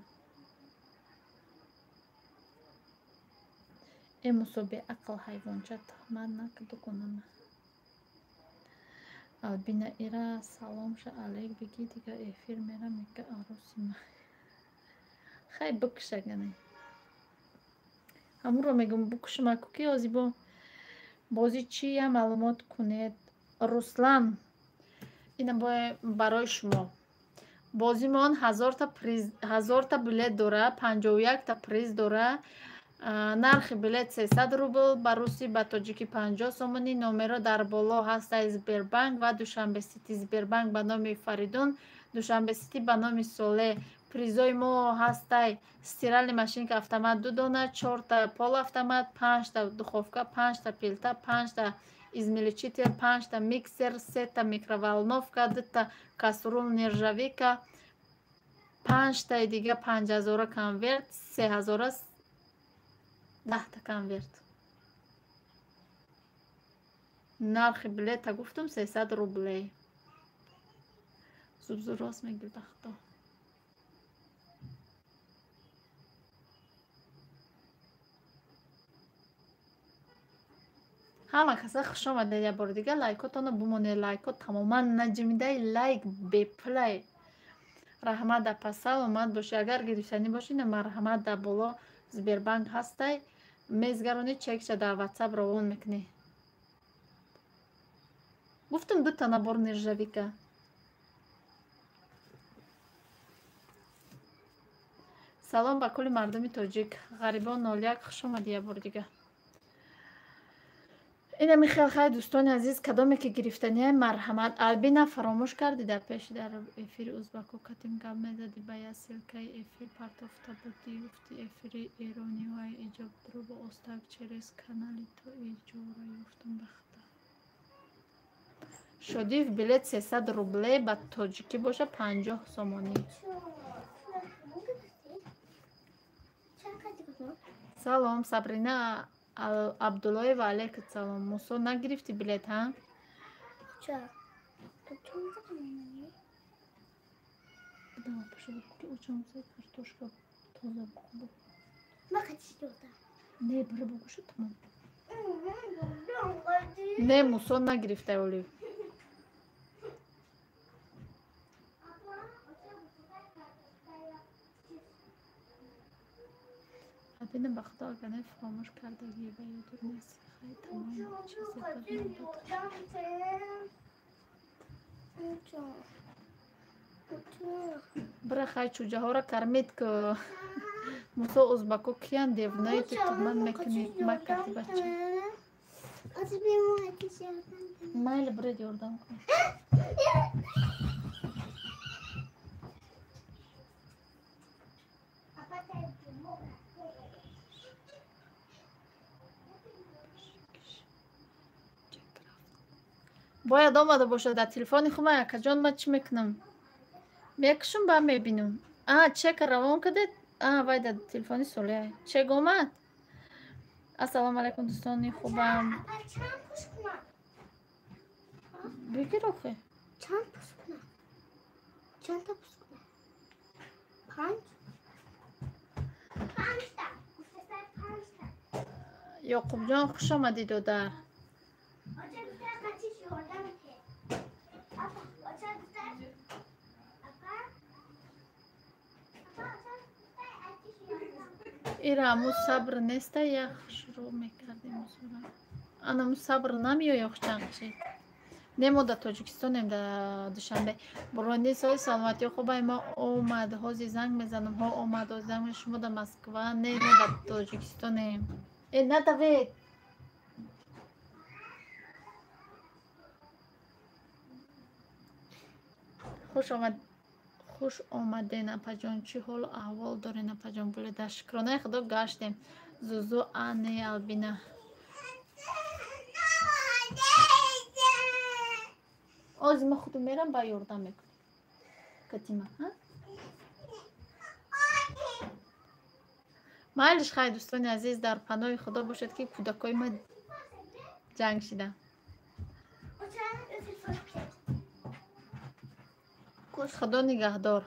Speaker 1: Мусо беақл ҳайвонча тухмат накду кунама. Албина ира саломша алейк биги дига эфир мера мега аросима. Хай букшагане. Ҳамуро мегум букшма куки озибо. Бози чи я маълумот кунед. Руслан, ина барои шумо. Бозимон 1000 та билет дора, 51 та приз дора. Нархи билет 300 рубл, ба русӣ ба тоҷикӣ 50 сомонӣ. Номеро дар боло ҳастай Сбербанк ва Душанбе Сити. Сбербанк ба номи Фаридун, Душанбе Сити ба номи Солеҳ. Призои мо ҳастай стирали машинка автомат 2 дона, 4 пол автомат, 5 духовка, 5 плита, 5 измельчитель, 5 миксер, 3 микроволновка, 2 каструл нержавика, 5 дига 5000 конверт, 3000 10 конверт. Нархи билета гуфтам 300 рублей. Зуб рост мегир ба худо. ҳама каса хуш омадед. Я бор дига лайкотоно бумонед. Лайкот тамоман наҷмидаи лайк беплай. Раҳмат да пасал омад боши. Агар гирифтанӣ боши на марҳамат да боло Сбербанк ҳастай. Мезгарони чекша дар WhatsApp равон мекунӣ. Гуфтам 2 набор нержавика. Салом ба кулли мардуми тоҷик. Ғарибон 01 хуш омадӣ я бор дига. Ина михелхай дӯстони азиз, кадоме ки гирифтания марҳамат. Албина фаромӯш кардӣ дар пеши дар эфири узбаку катим гап мезадӣ ба я силкаи эфир партофта будӣ гуфти эфири эрониҳои иҷобро бо остак через канали то иҷора ёфтам ба худо. Шодиев билет 300 рублей ба тоҷикӣ боша 50 сомонӣ. Салом Сабрина Абдуллоева алейкум салом. Мусо нагирифти билет ҳа? Давай, пошли, учимся картошка тоже буху.
Speaker 2: من خیلی دادم.
Speaker 1: نه برو بگو شو تمام. نه موسون نگرفته اولی. ببینم به خدا اگر نه فراموش کردگی و یادت نیست خیلی تمام چیزی برای خیلی چوجه ها را کرمید که موسا ازبکو کیان دیونایی تو تمام میکنید مکتی بچه مایل برای یاردم کن باید آمده باشه در تلفن خودم یک جان من چی میکنم میکشم با میبینم چک روان کدید وای در تلفن سولیه چک آمد السلام علیکم دوستانی خوبم بگیر آخه
Speaker 2: چند پوست کنم چند تا پوست کنم 5 تا
Speaker 1: یعقوب جان خوش آمدی دادر ایره همون صبر نیسته یخ شروع میکردیم همون صبر نمیو یخ چند کشید نمو در تاجیکستانیم در دوشنبه برونی سال سلامتی خوبه ما اومد هازی زنگ میزنم ها اومد و زنگ شما در مسکوه نه در تاجیکستانیم نه دوید خوش آمدین اپا جان چی حال و احوال دارین اپا جان بله در شکرانه خدا گشتیم زوزو آنی البینه آزی ما خودو میرم با یاردم میکنم کتیمه ها مایلش خیلی دوستان عزیز در پناه خدا باشد که کودکای ما جنگ شدن خدا نگهدار